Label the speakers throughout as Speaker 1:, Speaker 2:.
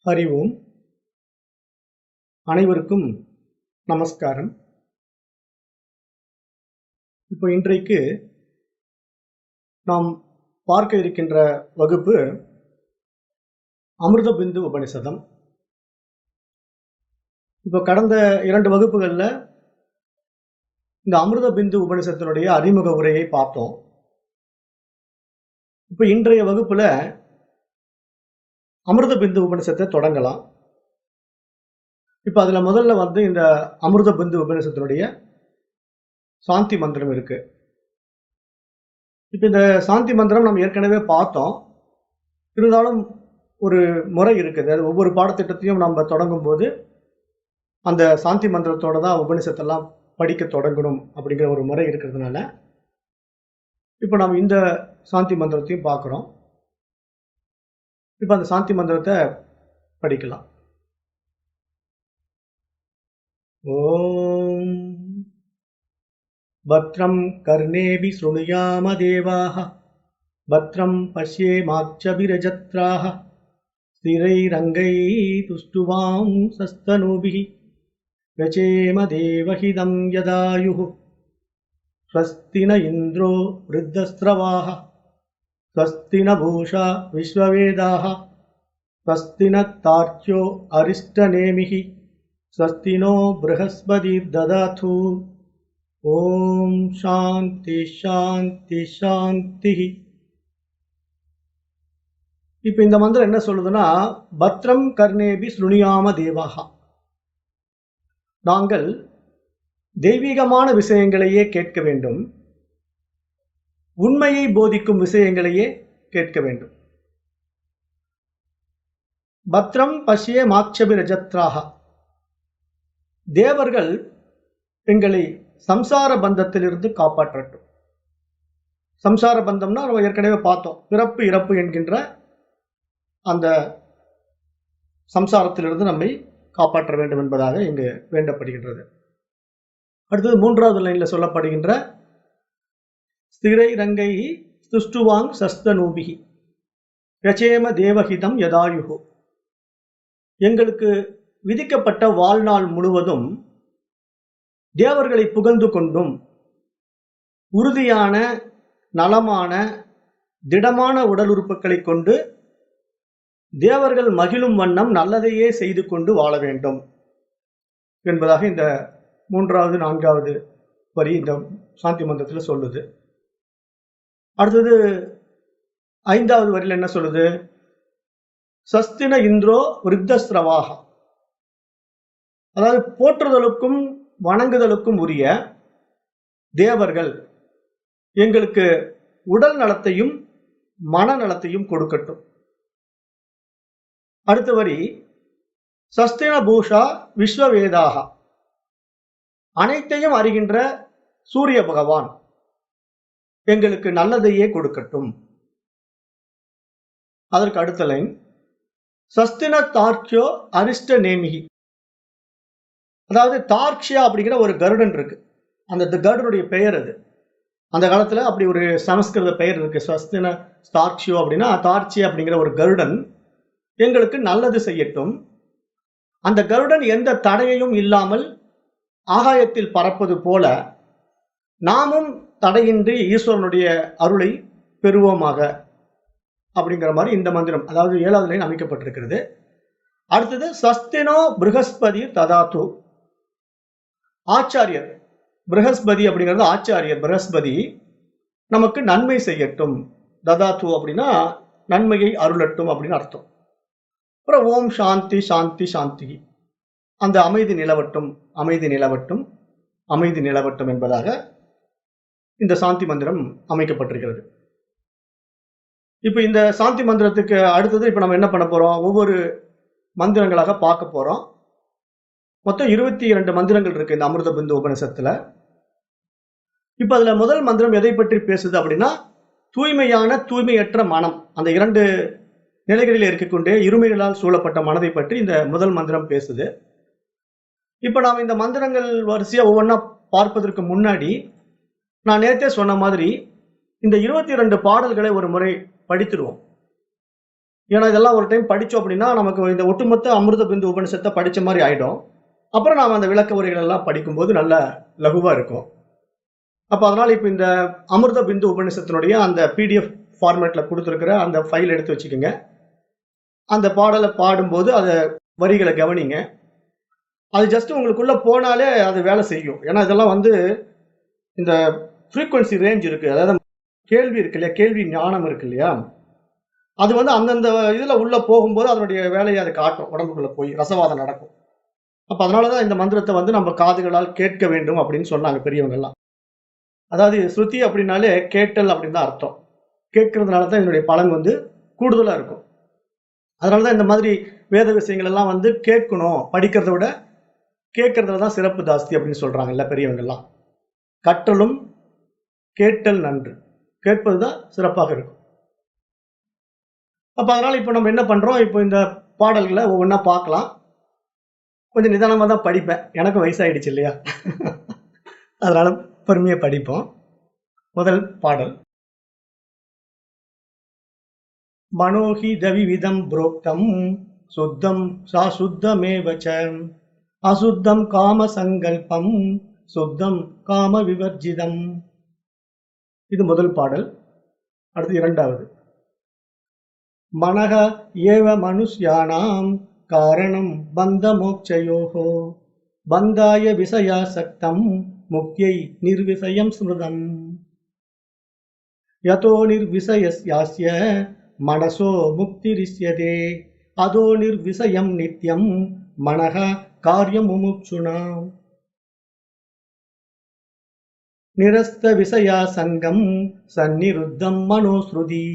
Speaker 1: ஹரி ஓம். அனைவருக்கும் நமஸ்காரம். இப்போ இன்றைக்கு நாம் பார்க்க இருக்கின்ற வகுப்பு அமிர்த பிந்து உபனிஷதம். இப்போ கடந்த 2 வகுப்புகளில் இந்த அமிர்த பிந்து உபனிஷத்தினுடைய அறிமுக உரையை பார்த்தோம். இப்போ இன்றைய வகுப்புல அமிர்த பிந்து உபனிஷத்தை தொடங்கலாம். இப்போ அதுல முதல்ல இந்த அமிர்த பிந்து உபனிஷத்தினுடைய சாந்தி மந்திரம் இருக்கு. இப்போ இந்த சாந்தி மந்திரம் நம்ம ஏற்கனவே பார்த்தோம். இருந்தாலும் ஒரு முறை இருக்குது. அது ஒவ்வொரு பாடத்திட்டத்தையும் நம்ம தொடங்கும் போது அந்த சாந்தி மந்திரத்தோட தான் உபனிஷத்தெல்லாம் படிக்க தொடங்கணும் அப்படிங்கிற ஒரு முறை இருக்கிறதுனால இப்போ நம்ம இந்த சாந்தி மந்திரத்தையும் பார்க்குறோம். இப்போ அந்த சாந்தி மந்திரத்தை படிக்கலாம். ஓம் பத்ரம் கர்ணேபி ஸ்ருணுயாம தேவாः பத்ரம் பஷ்யேமாக்ஷபிரஜத்ராः ஸ்திரைரங்கைः சஸ்தனூபிः யசேம தேவஹிதம் யதாயுः ஸ்வஸ்தி ந இந்திரோ வ்ருத்தஸ்ரவாः ஸ்வஸ்தி ந பூஷா விஸ்வவேதாः ஸ்வஸ்தி ந தார்க்ஷ்யோ அரிஷ்டநேமிः ஸ்வஸ்தி நோ ப்ரஹஸ்பதிர்ததாது. ஓம் சாந்தி சாந்தி சாந்தி. இப்ப இந்த மந்திரம் என்ன சொல்லுதுன்னா, பத்ரம் கர்ணேபி ஸ்ருணுயாம தேவாஹா, நாங்கள் தெய்வீகமான விஷயங்களையே கேட்க வேண்டும், உண்மையை போதிக்கும் விஷயங்களையே கேட்க வேண்டும். பத்ரம் பஷ்யே மாக்ஷபிரஜத்ராக, தேவர்கள் எங்களை சம்சார பந்தத்திலிருந்து காப்பாற்றட்டும். சம்சார பந்தம்னா நம்ம ஏற்கனவே பார்த்தோம், பிறப்பு இறப்பு என்கின்ற அந்த சம்சாரத்திலிருந்து நம்மை காப்பாற்ற வேண்டும் என்பதாக இங்கு வேண்டப்படுகின்றது. அடுத்தது 3வது லைன்ல சொல்லப்படுகின்ற ஸ்திரை ரங்கை துஷ்டுவாங் சஸ்தனூபிகி யசேம தேவஹிதம் யதாயுகு, எங்களுக்கு விதிக்கப்பட்ட வாழ்நாள் முழுவதும் தேவர்களை புகழ்ந்து கொண்டும் உறுதியான நலமான திடமான உடல் உறுப்புகளை கொண்டு தேவர்கள் மகிழும் வண்ணம் நல்லதையே செய்து கொண்டு வாழ வேண்டும் என்பதாக இந்த 3வது 4வது வரி இந்த சாந்தி மந்திரத்தில் சொல்லுது. அடுத்தது 5வது வரியில் என்ன சொல்லுது? சஸ்தின இந்திரோ விருத்தஸ்ரவாக, அதாவது போற்றுதலுக்கும் வணங்குதலுக்கும் உரிய தேவர்கள் எங்களுக்கு உடல் நலத்தையும் மனநலத்தையும் கொடுக்கட்டும். அடுத்த வரி சஸ்தின பூஷா விஸ்வவேதாக, அனைத்தையும் அறிகின்ற சூரிய பகவான் எங்களுக்கு நல்லதையே கொடுக்கட்டும். அதற்கு அடுத்த லைன் சஸ்தின தார்க்ஷ்யோ அரிஷ்ட நேமிகி, அதாவது தார்க்ஷ்யா அப்படிங்கிற ஒரு கருடன் இருக்கு. அந்த கருடனுடைய பெயர் அது. அந்த காலத்துல அப்படி ஒரு சமஸ்கிருத பெயர் இருக்கு. சஸ்தின தார்க்ஷ்யோ அப்படின்னா தார்க்ஷ்யா அப்படிங்கிற ஒரு கருடன் எங்களுக்கு நல்லது செய்யட்டும். அந்த கருடன் எந்த தடையையும் இல்லாமல் ஆகாயத்தில் பறப்பது போல நாமும் தடையின்றி ஈஸ்வரனுடைய அருளை பெறுவோமாக அப்படிங்கிற மாதிரி இந்த மந்திரம், அதாவது 7வது லைன் அமைக்கப்பட்டிருக்கிறது. அடுத்தது சஸ்தினோ ப்ரஹஸ்பதி ததாது, ஆச்சாரியர் ப்ரஹஸ்பதி அப்படிங்கிறது ஆச்சாரியர் ப்ரஹஸ்பதி நமக்கு நன்மை செய்யட்டும். ததாது அப்படின்னா நன்மையை அருளட்டும் அப்படின்னு அர்த்தம். அப்புறம் ஓம் சாந்தி சாந்தி சாந்தி, அந்த அமைதி நிலவட்டும் அமைதி நிலவட்டும் அமைதி நிலவட்டும் என்பதாக இந்த சாந்தி மந்திரம் அமைக்கப்பட்டிருக்கிறது. இப்போ இந்த சாந்தி மந்திரத்துக்கு அடுத்தது இப்போ நம்ம என்ன பண்ண போறோம்? ஒவ்வொரு மந்திரங்களாக பார்க்க போறோம். மொத்தம் 22 மந்திரங்கள் இருக்கு இந்த அமிர்த பிந்து உபனிஷத்துல. இப்போ அதுல முதல் மந்திரம் எதை பற்றி பேசுது அப்படின்னா, தூய்மையான தூய்மையற்ற மனம், அந்த 2 நிலைகளில் இருக்கக்கூடிய இருமைகளால் சூழப்பட்ட மனதை பற்றி இந்த முதல் மந்திரம் பேசுது. இப்ப நாம் இந்த மந்திரங்கள் வரிசையா ஒவ்வொன்றா பார்ப்பதற்கு முன்னாடி நான் நேற்றே சொன்ன மாதிரி இந்த 22 பாடல்களை ஒரு முறை படித்துடுவோம். ஏன்னா இதெல்லாம் ஒரு டைம் படித்தோம் அப்படின்னா நமக்கு இந்த ஒட்டுமொத்த அமிர்த பிந்து உபனிஷத்தை படித்த மாதிரி ஆகிடும். அப்புறம் நாம் அந்த விளக்க உரைகள் எல்லாம் படிக்கும்போது நல்ல லகுவாக இருக்கும். அப்போ அதனால் இப்போ இந்த அமிர்த பிந்து உபனிஷத்தினுடைய அந்த பிடிஎஃப் ஃபார்மேட்டில் கொடுத்துருக்கிற அந்த ஃபைல் எடுத்து வச்சுக்கோங்க. அந்த பாடலை பாடும்போது அதை வரிகளை கவனிங்க. அது ஜஸ்ட் உங்களுக்குள்ளே போனாலே அது வேலை செய்யும். ஏன்னா இதெல்லாம் இந்த ஃப்ரீக்வன்சி ரேஞ்ச் இருக்குது, அதாவது கேள்வி இருக்கு இல்லையா, கேள்வி ஞானம் இருக்கு இல்லையா, அது அந்தந்த இதில் உள்ளே போகும்போது அதனுடைய வேலையை அதை காட்டும், உடம்புக்குள்ளே போய் ரசவாதம் நடக்கும். அப்போ அதனால தான் இந்த மந்திரத்தை நம்ம காதுகளால் கேட்க வேண்டும் அப்படின்னு சொன்னாங்க பெரியவங்கெல்லாம். அதாவது ஸ்ருதி அப்படின்னாலே கேட்டல் அப்படின்னு தான் அர்த்தம். கேட்கறதுனால தான் இதனுடைய பலன் கூடுதலாக இருக்கும். அதனால தான் இந்த மாதிரி வேத விஷயங்கள் எல்லாம் கேட்கணும், படிக்கிறத விட கேட்கறதுல தான் சிறப்பு ஜாஸ்தி அப்படின்னு சொல்றாங்கல்ல பெரியவங்கெல்லாம். கற்றலும் கேட்டல் நன்று, கேட்பது தான் சிறப்பாக இருக்கும். அப்போ அதனால இப்போ நம்ம என்ன பண்றோம், இப்போ இந்த பாடல்களை ஒவ்வொன்றா பார்க்கலாம். கொஞ்சம் நிதானமாக தான் படிப்பேன், எனக்கு வயசாயிடுச்சு இல்லையா, அதனால பொறுமையாக படிப்போம். முதல் பாடல். மனோஹி தவிவிதம் புரோக்தம் சுத்தம் சாசுத்தமேவச அசுத்தம் காம சங்கல்பம் சுத்தம் காம விவர்ஜிதம். இது முதல் பாடல். அடுத்து இரண்டாவது. மனக ஏவ மனுஷ்யானாம் காரணம் பந்த மோக்ஷயோஹோ பந்தாய விஷயாசக்தம் முக்தியை நிர்விஷயம் ஸ்மிருதம் யதோ நிர்விஷயஸ்யாஸ்ய மனசோ முக்திரிஷ்யதே அதோ நிர்விஷயம் நித்யம் மனக காரியம் முமுட்சுனா நிரஸ்த விஷயா சங்கம் சந்நிருத்தம் மனோஸ்ருதி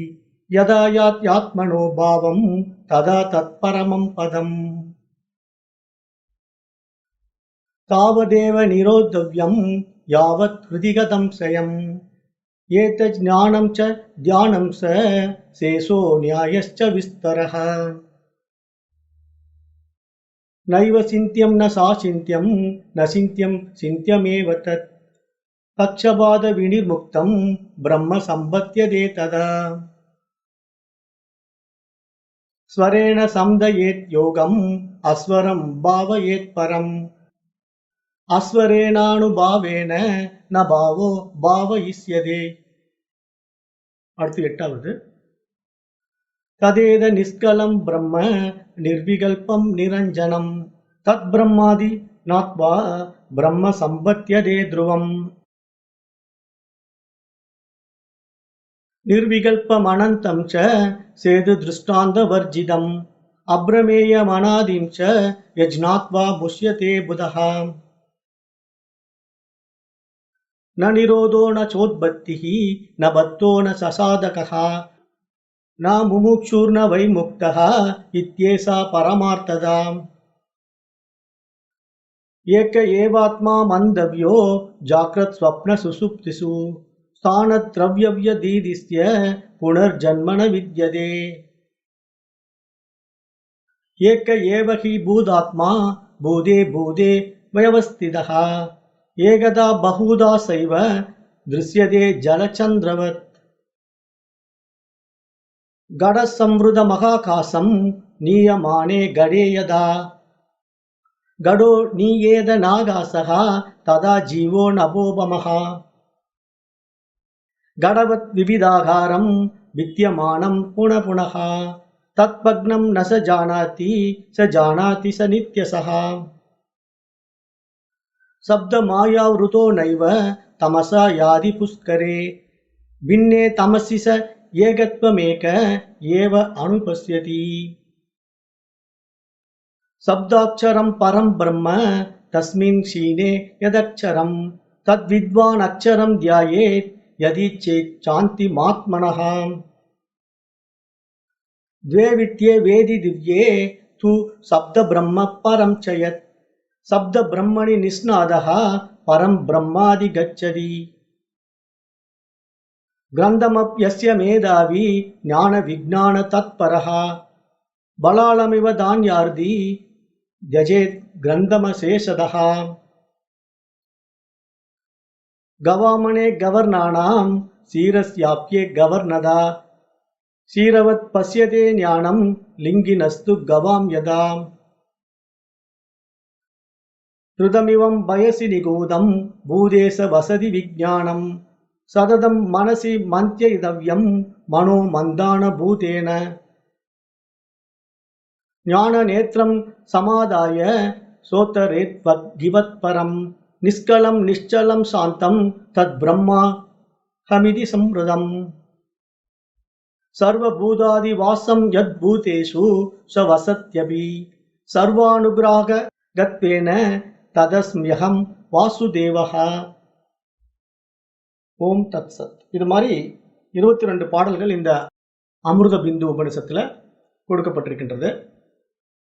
Speaker 1: யதா யாத்மனோ பாவம் ததா தத்பரமம் பதம் தாவதேவ நிரோத்தவ்யம் யாவத் ஹிருதிகதம் சயம் ஏதத் ஞானம் ச தியானம் ச சேஷோ நியாயஸ்ச விஸ்தரஹ நைவ சிந்தியம் ந சாசிந்தியம் ந சிந்தியம் சிந்தியமேவ தத் பக்ஷபாத விநிர்முக்தம் பிரம்ம சம்பத்யதே ததா ஸ்வரேண சம்தயேத் யோகம் அஸ்வரம் பாவயேத் பரம் அஸ்வரேணானுபாவேன ந பாவோ பாவயிஷ்யதே. அடுத்து எட்டாவது. ததேத நிஷ்கலம் பிரம்ம நிர்விகல்பம் நிரஞ்சனம் தத் பிரம்மாதி நாத்வா பிரம்ம சம்பத்யதே த்ருவம் நிர்விகல்பமனந்தம் ச சேது திருஷ்டாந்த வர்ஜிதம் அப்ரமேயமனாதிம் ச யஜ்ஞாத்வா முஷ்யதே புதஹா ந நிரோதோ ந சோத்பத்திஹ ந பத்தோ ந சசாதகஹ ந முமுக்ஷுர்ன வைமுக்தஹ இத்யேஷா பரமார்த்ததா ஏக ஏவாத்மா மந்தவ்யோ ஜாக்ரத் ஸ்வப்ன சுசுப்திஷு ஸ்தானத்ரவ்யவ்யதீதிஸ்ய புனர்ஜன்மன வித்யதே ஏக ஏவ ஹி பூதாத்மா பூதே பூதே வயவஸ்திதஹ ஏகதா பஹூதா சைவ திருஷ்யதே ஜலச்சந்திரவத் கடசம்ருத மகாகாசம் நீயமானே கடே யதா கடோ நீயேத நாகாசஹ ததா ஜீவோ நபோபமஹ கடவத் விவிதாகாரம் வித்யமானம் புனః தத்பக்னம் ந ச ஜானாதி ச நித்யசஹ சப்த மாயாவ்ருதோ நைவ தமசா யாதி புஷ்கரே பின்னே தமசி ச ஏகத்வமேக ஏவ அனுபஸ்யதி சப்தாட்சரம் பரம் பிரம்ம தஸ்மின் க்ஷீணே யதக்ஷரம் தத்வித்வான் அக்ஷரம் தியாயேத் யதி சேத் சாந்தி மாத்மனஹ द्वे विट्ये वेदि दिव्ये तु शब्द ब्रह्म परं च यत् शब्द ब्रह्मणि निष्णादः परं ब्रह्मादि गच्छति ग्रन्थमप्यस्य मेधावी ज्ञान विज्ञान तत्परः बलालमिव धान्यार्धी त्यजेत् ग्रन्थमशेषतः गवामने गवर्णानां क्षीरस्याप्ये गवर्णदा சீரவத் பசியதே ஞானம் லிங்கினஸ்து கவாம் யதாம் திருதமிவம் பயசி நிகூதம் பூதேச வசதி விஜானம் சததம் மனசி மந்தியதவ்யம் மனோ மந்தான பூதேன ஞான நேத்திரம் சமாதாய சோத்தரேத்வத் கிவத் பரம் நிஷ்கலம் நிश्चலம் சாந்தம் தத் பிரம்மா ஹமிதி சம்ருதம் சர்வபூதாதி வாசம் யத் பூதேஷு சவசத்யபி சர்வானுகிராக கத்வேன ததஸ்மியகம் வாசுதேவஹ. ஓம் தத் சத். இது மாதிரி 22 பாடல்கள் இந்த அமிர்த பிந்து உபனிஷத்துல கொடுக்கப்பட்டிருக்கின்றது.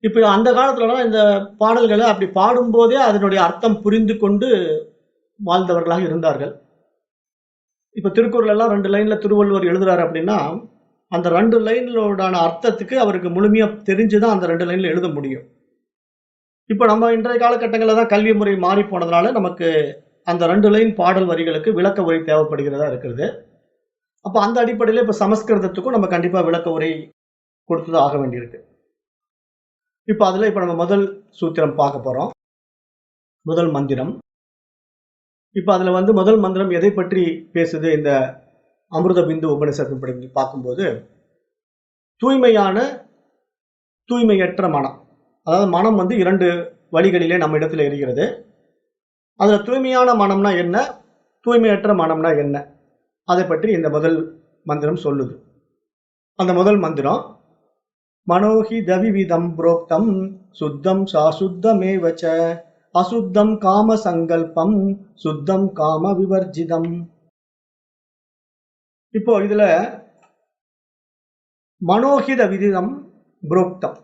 Speaker 1: இப்போ அந்த காலத்துலலாம் இந்த பாடல்களை அப்படி பாடும்போதே அதனுடைய அர்த்தம் புரிந்து கொண்டு வாழ்ந்தவர்களாக இருந்தார்கள். இப்போ திருக்குறள் எல்லாம் 2 லைன்ல திருவள்ளுவர் எழுதுறாரு அப்படின்னா அந்த 2 லைன்லோடான அர்த்தத்துக்கு அவருக்கு முழுமையா தெரிஞ்சுதான் அந்த 2 லைன்ல எழுத முடியும். இப்போ நம்ம இன்றைய காலகட்டங்களில் தான் கல்வி முறை மாறி போனதுனால நமக்கு அந்த 2 லைன் பாடல் வரிகளுக்கு விளக்க உரை தேவைப்படுகிறதா இருக்கிறது. அப்போ அந்த அடிப்படையில் இப்போ சமஸ்கிருதத்துக்கும் நம்ம கண்டிப்பாக விளக்க உரை கொடுத்துதான் ஆக வேண்டியிருக்கு. இப்போ அதில் இப்போ நம்ம முதல் சூத்திரம் பார்க்க போகிறோம், முதல் மந்திரம். இப்போ அதில் முதல் மந்திரம் எதை பற்றி பேசுது இந்த அமிர்த பிந்து உபனிஷத்து படி பார்க்கும்போது தூய்மையான தூய்மையற்ற மனம், அதாவது மனம் 2 வழிகளிலே நம்ம இடத்துல இருக்கிறது. அதில் தூய்மையான மனம்னா என்ன, தூய்மையற்ற மனம்னா என்ன, அதை பற்றி இந்த முதல் மந்திரம் சொல்லுது. அந்த முதல் மந்திரம் மனோஹி தவிவிதம் புரோக்தம் சுத்தம் சாசுத்தமேவச்ச அசுத்தம் காம சங்கல்பம் சுத்தம் காம விவர்ஜிதம். இப்போ இதுல மனோஹித விதிதம் புரோக்தம்,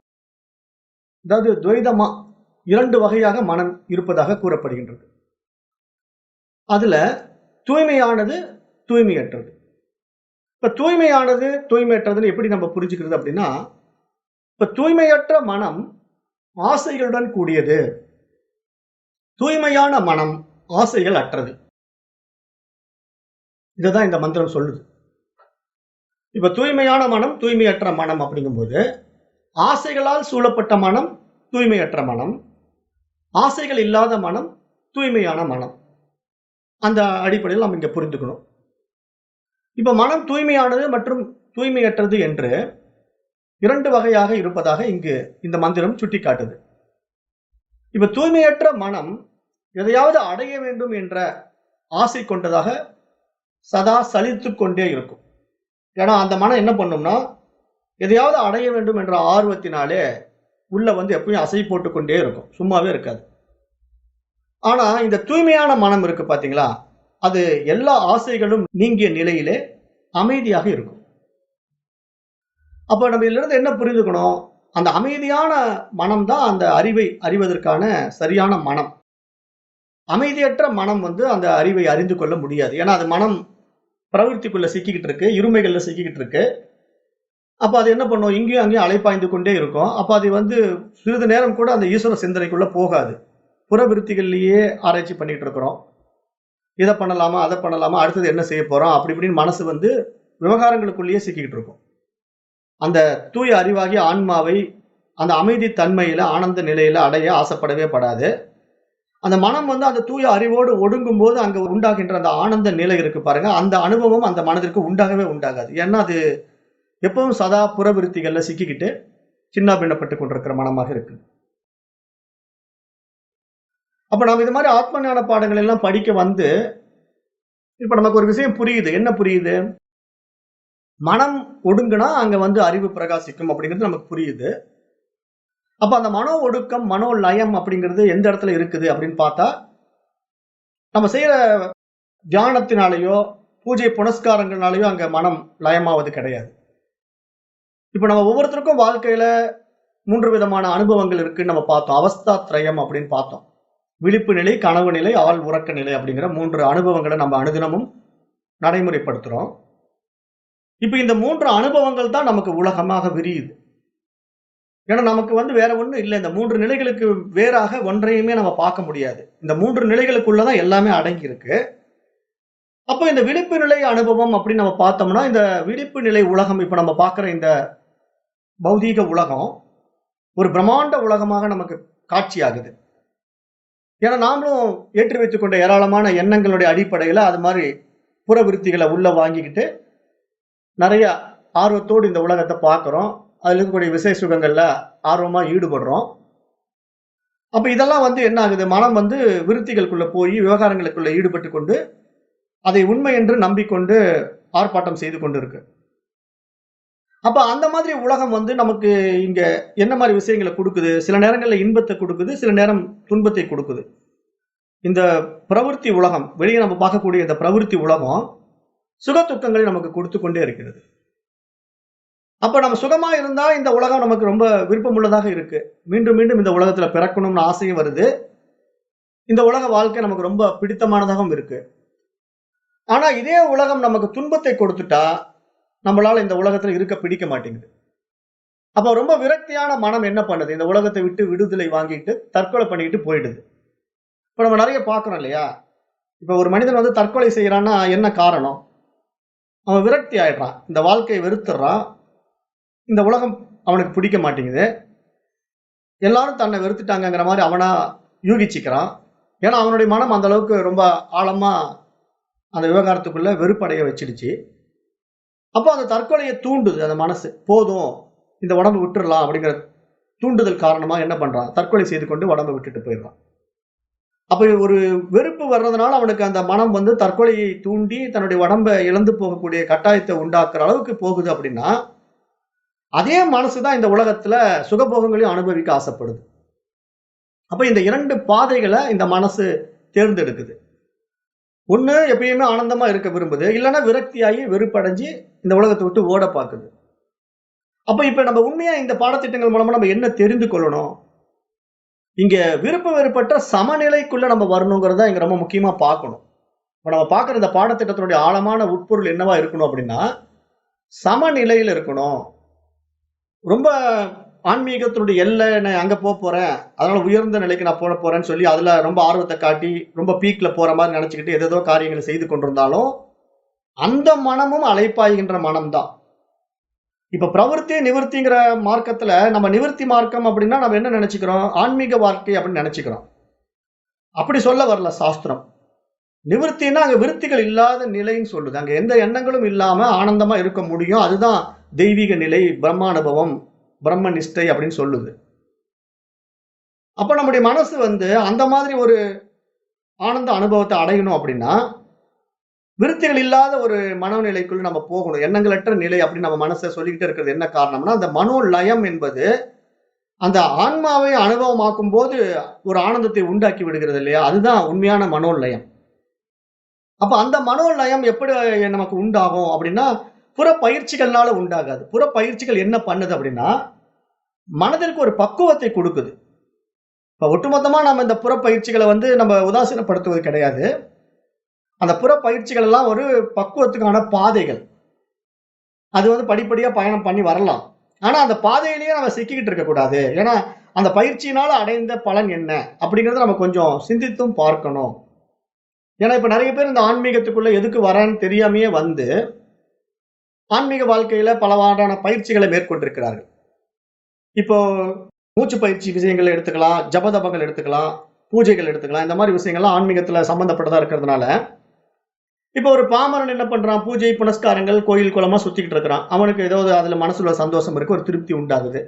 Speaker 1: அதாவது துவைதமா 2 வகையாக மனம் இருப்பதாக கூறப்படுகின்றது. அதுல தூய்மையானது தூய்மையற்றது. இப்ப தூய்மையானது தூய்மையற்றதுன்னு எப்படி நம்ம புரிஞ்சுக்கிறது அப்படின்னா, இப்ப தூய்மையற்ற மனம் ஆசைகளுடன் கூடியது, தூய்மையான மனம் ஆசைகள் அற்றது. இதுதான் இந்த மந்திரம் சொல்லுது. இப்ப தூய்மையான மனம் தூய்மையற்ற மனம் அப்படிங்கும்போது ஆசைகளால் சூழப்பட்ட மனம் தூய்மையற்ற மனம், ஆசைகள் இல்லாத மனம் தூய்மையான மனம். அந்த அடிப்படையில் நாம் இங்க புரிந்துக்கணும். இப்ப மனம் தூய்மையானது மற்றும் தூய்மையற்றது என்று 2 வகையாக இருப்பதாக இங்கு இந்த மந்திரம் சுட்டி காட்டுது. இப்ப தூய்மையற்ற மனம் எதையாவது அடைய வேண்டும் என்ற ஆசை கொண்டதாக சதா சலித்து கொண்டே இருக்கும். ஏன்னா அந்த மனம் என்ன பண்ணும்னா எதையாவது அடைய வேண்டும் என்ற ஆர்வத்தினாலே உள்ள எப்பயும் அசை போட்டு கொண்டே இருக்கும், சும்மாவே இருக்காது. ஆனா இந்த தூய்மையான மனம் இருக்கு பாத்தீங்களா, அது எல்லா ஆசைகளும் நீங்கிய நிலையிலே அமைதியாக இருக்கும். அப்ப நம்ம இதுல இருந்து என்ன புரிந்துக்கணும், அந்த அமைதியான மனம் தான் அந்த அறிவை அறிவதற்கான சரியான மனம். அமைதியற்ற மனம் அந்த அறிவை அறிந்து கொள்ள முடியாது. ஏன்னா அது மனம் பிரவೃத்திக்குள்ள சிக்கிக்கிட்டு இருக்கு, இருமைகள்ல சிக்கிக்கிட்டு இருக்கு. அப்ப அது என்ன பண்ணும், இங்கேயும் அங்கேயும் அலைப்பாய்ந்து கொண்டே இருக்கும். அப்ப அது சிறிது நேரம் கூட அந்த ஈஸ்வர சிந்தனைக்குள்ள போகாது. புறவிருத்திகள்லயே ஆராய்ச்சி பண்ணிட்டு இருக்கிறோம். இதை பண்ணலாமா, அதை பண்ணலாமா, அடுத்தது என்ன செய்ய போறோம், அப்படி இப்படின்னு மனசு விவகாரங்களுக்குள்ளேயே சிக்கிக்கிட்டு இருக்கும். அந்த தூய அறிவாகிய ஆன்மாவை அந்த அமைதி தன்மையில ஆனந்த நிலையில அடைய ஆசைப்படவே படாது. அந்த மனம் அந்த தூய அறிவோடு ஒடுங்கும் போது அங்க உண்டாகின்ற அந்த ஆனந்த நிலை இருக்கு பாருங்க, அந்த அனுபவம் அந்த மனதிற்கு உண்டாகவே உண்டாகாது. ஏன்னா அது எப்பவும் சதா புறவிருத்திகள்ல சிக்கிக்கிட்டு சின்ன பின்னப்பட்டு கொண்டிருக்கிற மனமாக இருக்கு. அப்ப நம்ம இது மாதிரி ஆத்ம ஞான பாடங்கள் எல்லாம் படிக்க இப்ப நமக்கு ஒரு விஷயம் புரியுது. என்ன புரியுது, மனம் ஒடுங்குனா அங்க அறிவு பிரகாசிக்கும் அப்படிங்கிறது நமக்கு புரியுது. அப்ப அந்த மனோ ஒடுக்கம் மனோ லயம் அப்படிங்கிறது எந்த இடத்துல இருக்குது அப்படின்னு பார்த்தா, நம்ம செய்யற தியானத்தினாலேயோ பூஜை புனஸ்காரங்களாலேயோ அங்க மனம் லயமாவது கிடையாது. இப்ப நம்ம ஒவ்வொருத்தருக்கும் வாழ்க்கையில 3 விதமான அனுபவங்கள் இருக்குன்னு நம்ம பார்த்தோம். அவஸ்தா திரயம் அப்படின்னு பார்த்தோம். விழிப்பு நிலை, கனவு நிலை, ஆள் உறக்க நிலை அப்படிங்கிற 3 அனுபவங்களை நம்ம அனுதினமும் நடைமுறைப்படுத்துறோம். இப்ப இந்த 3 அனுபவங்கள் தான் நமக்கு உலகமாக விரியுது. ஏன்னா நமக்கு வேற ஒண்ணும் இல்லை. இந்த 3 நிலைகளுக்கு வேறாக ஒன்றையுமே நம்ம பார்க்க முடியாது. இந்த 3 நிலைகளுக்குள்ளதான் எல்லாமே அடங்கி இருக்கு. அப்ப இந்த விழிப்பு நிலை அனுபவம் அப்படின்னு நம்ம பார்த்தோம்னா, இந்த விழிப்பு நிலை உலகம் இப்ப நம்ம பார்க்கிற இந்த பௌதீக உலகம், ஒரு பிரம்மாண்ட உலகமாக நமக்கு காட்சியாகுது. ஏன்னா, நாமளும் ஏற்றி வைத்துக் கொண்ட ஏராளமான எண்ணங்களுடைய அடிப்படையில அது மாரி புற விருத்திகள உள்ள வாங்கிக்கிட்டு, நெறைய ஆர்வத்தோடு இந்த உலகத்த பார்க்கிறோம். அதுல இருக்கக்கூடிய விசை சுகங்கள்ல ஆர்வமா ஈடுபடுறோம். அப்ப இதெல்லாம் என்ன ஆகுது? மனம் விருத்திகளுக்குள்ள போய் விவகாரங்களுக்குள்ள ஈடுபட்டுக் கொண்டு, அதை உண்மை என்று நம்பிக்கொண்டு ஆர்ப்பாட்டம் செய்து கொண்டிருக்கு. அப்ப அந்த மாதிரி உலகம் நமக்கு இங்க என்ன மாரி விஷயங்கள குடுக்குது? சில நேரங்கள்ல இன்பத்த குடுக்குது, சில நேரம் துன்பத்தை குடுக்குது. இந்த பிரவிற்த்தி உலகம், வெளிய நம்ம பார்க்கக்கூடிய இந்த பிரவிற்த்தி உலகம், சுக துக்கங்களை நமக்கு குடுத்துக் கொண்டே இருக்கிறது. அப்ப நம்ம சுகமா இருந்தா இந்த உலகம் நமக்கு ரொம்ப விருப்பமுள்ளதாக இருக்கு. மீண்டும், மீண்டும் இந்த உலகத்துல பிறக்கணும்னு ஆசையும் வருது. இந்த உலக வாழ்க்கை நமக்கு ரொம்ப பிடித்தமானதாகவும் இருக்கு. ஆனா இதே உலகம் நமக்கு துன்பத்தை கொடுத்துட்டா, நம்மளால இந்த உலகத்துல இருக்க பிடிக்க மாட்டேங்குது. அப்ப ரொம்ப விரக்தியான மனம் என்ன பண்ணுது? இந்த உலகத்தை விட்டு விடுதலை வாங்கிட்டு, தற்கொலை பண்ணிட்டு போயிடுது. இப்ப நம்ம நெறைய பார்க்கிறோம் இல்லையா? இப்ப ஒரு மனிதன் தற்கொலை செய்றான்னா என்ன காரணம்? அவன் விரக்தி ஆயிடுறான். இந்த வாழ்க்கைய வெறுத்துடுறான். இந்த உலகம் அவனுக்கு பிடிக்க மாட்டேங்குது. எல்லாரும் தன்னை வெறுத்துட்டாங்கங்கிற மாரி அவனா யூகிச்சுக்கிறான். ஏன்னா, அவனுடைய மனம் அந்த அளவுக்கு ரொம்ப ஆழமா அந்த விவகாரத்துக்குள்ள வெறுப்படைய வச்சிடுச்சு. அப்போ அந்த தற்கொலைய தூண்டுது அந்த மனசு. போதும், இந்த உடம்ப விட்டுறலாம் அப்படிங்கிற தூண்டுதல் காரணமா என்ன பண்றான்? தற்கொலை செய்து கொண்டு உடம்ப விட்டுட்டு போயிடுறான். அப்ப ஒரு வெறுப்பு வர்றதுனால அவனுக்கு அந்த மனம் தற்கொலையை தூண்டி தன்னுடைய உடம்ப இழந்து போகக்கூடிய கட்டாயத்தை உண்டாக்குற அளவுக்கு போகுது அப்படின்னா, அதே மனசு தான் இந்த உலகத்துல சுகபோகங்களையும் அனுபவிக்க ஆசைப்படுது. அப்ப இந்த 2 பாதைகள இந்த மனசு தேர்ந்தெடுக்குது. ஒண்ணு எப்பயுமே ஆனந்தமா இருக்க விரும்புது. இல்லன்னா விரக்தியாகி வெறுப்படைஞ்சு இந்த உலகத்த விட்டு ஓட பாக்குது. அப்ப இப்ப நம்ம உண்மையா இந்த பாடத்திட்டங்கள் மூலமா நம்ம என்ன தெரிந்து கொள்ளணும்? இங்க விருப்ப வெறுப்பற்ற சமநிலைக்குள்ள நம்ம வரணுங்கிறத இங்க ரொம்ப முக்கியமா பார்க்கணும். இப்ப நம்ம பார்க்கிற இந்த பாடத்திட்டத்தினுடைய ஆழமான உட்பொருள் என்னவா இருக்கணும் அப்படின்னா, சமநிலையில இருக்கணும். ரொம்ப ஆன்மீகத்தினுடைய எல்லை நான் அங்க போறேன். அதனால உயர்ந்த நிலைக்கு நான் போறேன்னு சொல்லி அதுல ரொம்ப ஆர்வத்த காட்டி, ரொம்ப பீக்ல போற மாரி நெனச்சுக்கிட்டு ஏதேதோ காரியங்கள செய்து கொண்டிருந்தாலும், அந்த மனமும் அலைப்பாய்கின்ற மனம் தான். இப்ப பிரவிற்த்தி, நிவிர்த்திங்கிற மார்க்கத்துல நம்ம நிவிர்த்தி மார்க்கம் அப்படின்னா நம்ம என்ன நெனச்சுக்கிறோம்? ஆன்மீக வாழ்க்கை அப்படின்னு நெனச்சுக்கிறோம். அப்படி சொல்ல வரல சாஸ்திரம். நிவிர்த்தின்னா அங்க விருத்திகள் இல்லாத நிலைன்னு சொல்லுது. அங்க எந்த எண்ணங்களும் இல்லாம ஆனந்தமா இருக்க முடியும். அதுதான் தெய்வீக நிலை, பிரம்மானுபவம், பிரம்ம நிஷ்டை அப்படின்னு சொல்லுது. அப்ப நம்முடைய மனசு அந்த மாதிரி ஒரு ஆனந்த அனுபவத்த அடையணும் அப்படின்னா, விருத்திகள் இல்லாத ஒரு மனோநிலைக்குள்ள நம்ம போகணும். எண்ணங்களற்ற நிலை அப்படின்னு நம்ம மனச சொல்லிக்கிட்டே இருக்கிறது என்ன காரணம்னா, அந்த மனோலயம் என்பது அந்த ஆன்மாவை அனுபவமாக்கும்போது ஒரு ஆனந்தத்தை உண்டாக்கி விடுகிறது இல்லையா? அதுதான் உண்மையான மனோலயம். அப்ப அந்த மனோலயம் எப்படி நமக்கு உண்டாகும் அப்படின்னா, புற பயிற்சிகள்னால உண்டாகாது. புற பயிற்சிகள் என்ன பண்ணுது அப்படின்னா, மனதிற்கு ஒரு பக்குவத்தை குடுக்குது. இப்ப ஒட்டுமொத்தமா நம்ம இந்த புற பயிற்சிகள நம்ம உதாசீனப்படுத்துவது கிடையாது. அந்த புற பயிற்சிகள் எல்லாம் ஒரு பக்குவத்துக்கான பாதைகள். அது படிப்படியா பயணம் பண்ணி வரலாம். ஆனா அந்த பாதையிலேயே நம்ம சிக்கிக்கிட்டு இருக்கக்கூடாது. ஏன்னா, அந்த பயிற்சியினால அடைந்த பலன் என்ன? அப்படிங்கிறத நம்ம கொஞ்சம் சிந்தித்தும் பார்க்கணும். ஏன்னா, இப்ப நெறைய பேர் இந்த ஆன்மீகத்துக்குள்ள எதுக்கு வரேன்னு தெரியாமயே ஆன்மீக வாழ்க்கையில பலவாறான பயிற்சிகளை மேற்கொண்டிருக்கிறார்கள். இப்போ மூச்சு பயிற்சி விஷயங்கள் எடுத்துக்கலாம், ஜபதபங்கள் எடுத்துக்கலாம், பூஜைகள் எடுத்துக்கலாம். இந்த மாரி விஷயங்கள்லாம் ஆன்மீகத்துல சம்பந்தப்பட்டதா இருக்கிறதுனால, இப்போ ஒரு பாமரன் என்ன பண்றான்? பூஜை, புனஸ்காரங்கள், கோயில், குளமா சுத்திக்கிட்டு இருக்கிறான். அவனுக்கு ஏதோ அதுல மனசுல சந்தோஷம் இருக்கு, ஒரு திருப்தி உண்டாகுது.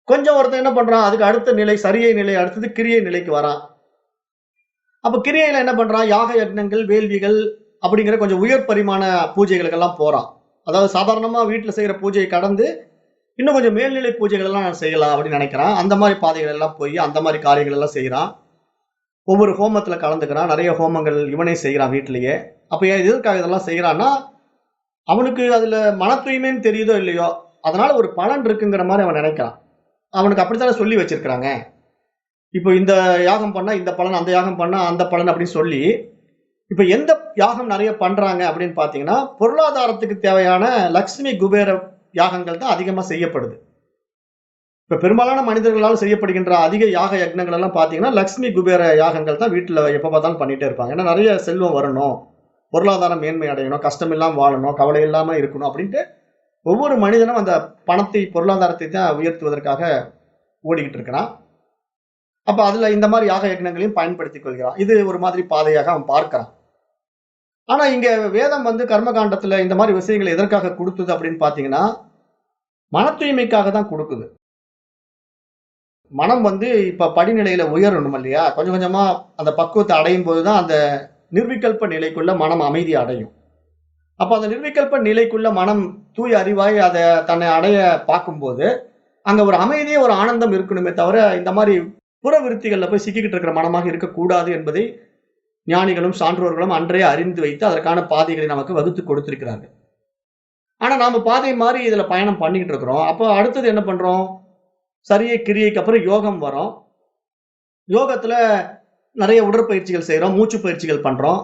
Speaker 1: கொஞ்சம் ஒருத்தன் என்ன பண்றான்? அதுக்கு அடுத்த நிலை, சரியை நிலை, அடுத்தது கிரியை நிலைக்கு வரான். அப்ப கிரியையில என்ன பண்றான்? யாக யக்னங்கள், வேள்விகள் அப்படிங்கிற கொஞ்சம் உயர் பரிமாண பூஜைகளுக்கெல்லாம் போறான். அதாவது சாதாரணமா வீட்ல செய்யற பூஜையை கடந்து, இன்னும் கொஞ்சம் மேல்நிலை பூஜைகள் எல்லாம் நான் செய்யலாம் அப்படின்னு நினைக்கிறான். அந்த மாரி பாதைகள் எல்லாம் போய் அந்த மாரி காரியங்கள் எல்லாம் செய்றான். ஒவ்வொரு ஹோமத்துல கலந்துக்கிறான். நெறைய ஹோமங்கள் இவனே செய்றான் வீட்டிலேயே. அப்ப எதற்காக இதெல்லாம் செய்றான்னா, அவனுக்கு அதுல மன தூய்மைன்னு தெரியுதோ இல்லையோ, அதனால ஒரு பலன் இருக்குங்கிற மாரி அவன் நினைக்கிறான். அவனுக்கு அப்படித்தானே சொல்லி வச்சிருக்கிறாங்க. இப்போ இந்த யாகம் பண்ணா இந்த பலன், அந்த யாகம் பண்ணா அந்த பலன் அப்படின்னு சொல்லி, இப்ப எந்த யாகம் நெறைய பண்றாங்க அப்படின்னு பார்த்தீங்கன்னா, பொருளாதாரத்துக்கு தேவையான லட்சுமி, குபேர யாகங்கள் தான் அதிகமா செய்யப்படுது. இப்ப பெரும்பாலான மனிதர்களால் செய்யப்படுகின்ற அதிக யாக யக்னங்கள் எல்லாம் பார்த்தீங்கன்னா, லட்சுமி, குபேர யாகங்கள் தான் வீட்ல எப்ப பார்த்தாலும் பண்ணிட்டே இருப்பாங்க. ஏன்னா நெறைய செல்வம் வரணும், பொருளாதார மேன்மை அடையணும், கஷ்டம் இல்லாம வாழணும், கவலை இல்லாம இருக்கணும் அப்படின்ட்டு ஒவ்வொரு மனிதனும் அந்த பணத்தை, பொருளாதாரத்தை தான் உயர்த்துவதற்காக ஓடிக்கிட்டு இருக்கிறான். அப்ப அதுல இந்த மாதிரி யாக யக்ஞங்களையும் பயன்படுத்திக் கொள்கிறான். இது ஒரு மாதிரி பாதையாக அவன் பார்க்கிறான். ஆனா இங்க வேதம் கர்மகாண்டத்துல இந்த மாதிரி விஷயங்களை எதற்காக கொடுத்தது அப்படின்னு பாத்தீங்கன்னா, மன தூய்மைக்காக தான் கொடுக்குது. மனம் இப்ப படிநிலையில உயரணும் இல்லையா? கொஞ்சம் கொஞ்சமா அந்த பக்குவத்தை அடையும் போதுதான் அந்த நிர்விகல்ப நிலைக்குள்ள மனம் அமைதி அடையும். அப்ப அந்த நிர்விகல்ப நிலைக்குள்ள மனம் தூய அறிவாய் அத தன்னை அடைய பார்க்கும்போது, அங்க ஒரு அமைதியே ஒரு ஆனந்தம் இருக்கணுமே தவிர, இந்த மாதிரி புற விருத்திகள்ல போய் சிக்கிக்கிட்டு இருக்கிற மனமாக இருக்கக்கூடாது என்பதை ஞானிகளும் சான்றோர்களும் அன்றே அறிந்து வைத்து அதற்கான பாதைகளை நமக்கு வகுத்து கொடுத்திருக்கிறார்கள். ஆனா நாம பாதை மாறி இதுல பயணம் பண்ணிக்கிட்டு இருக்கிறோம். அப்போ அடுத்தது என்ன பண்றோம்? சரியை கிரியைக்கு அப்புறம் யோகம் வரும். யோகத்துல நிறைய உடற்பயிற்சிகள் செய்றோம், மூச்சு பயிற்சிகள் பண்றோம்.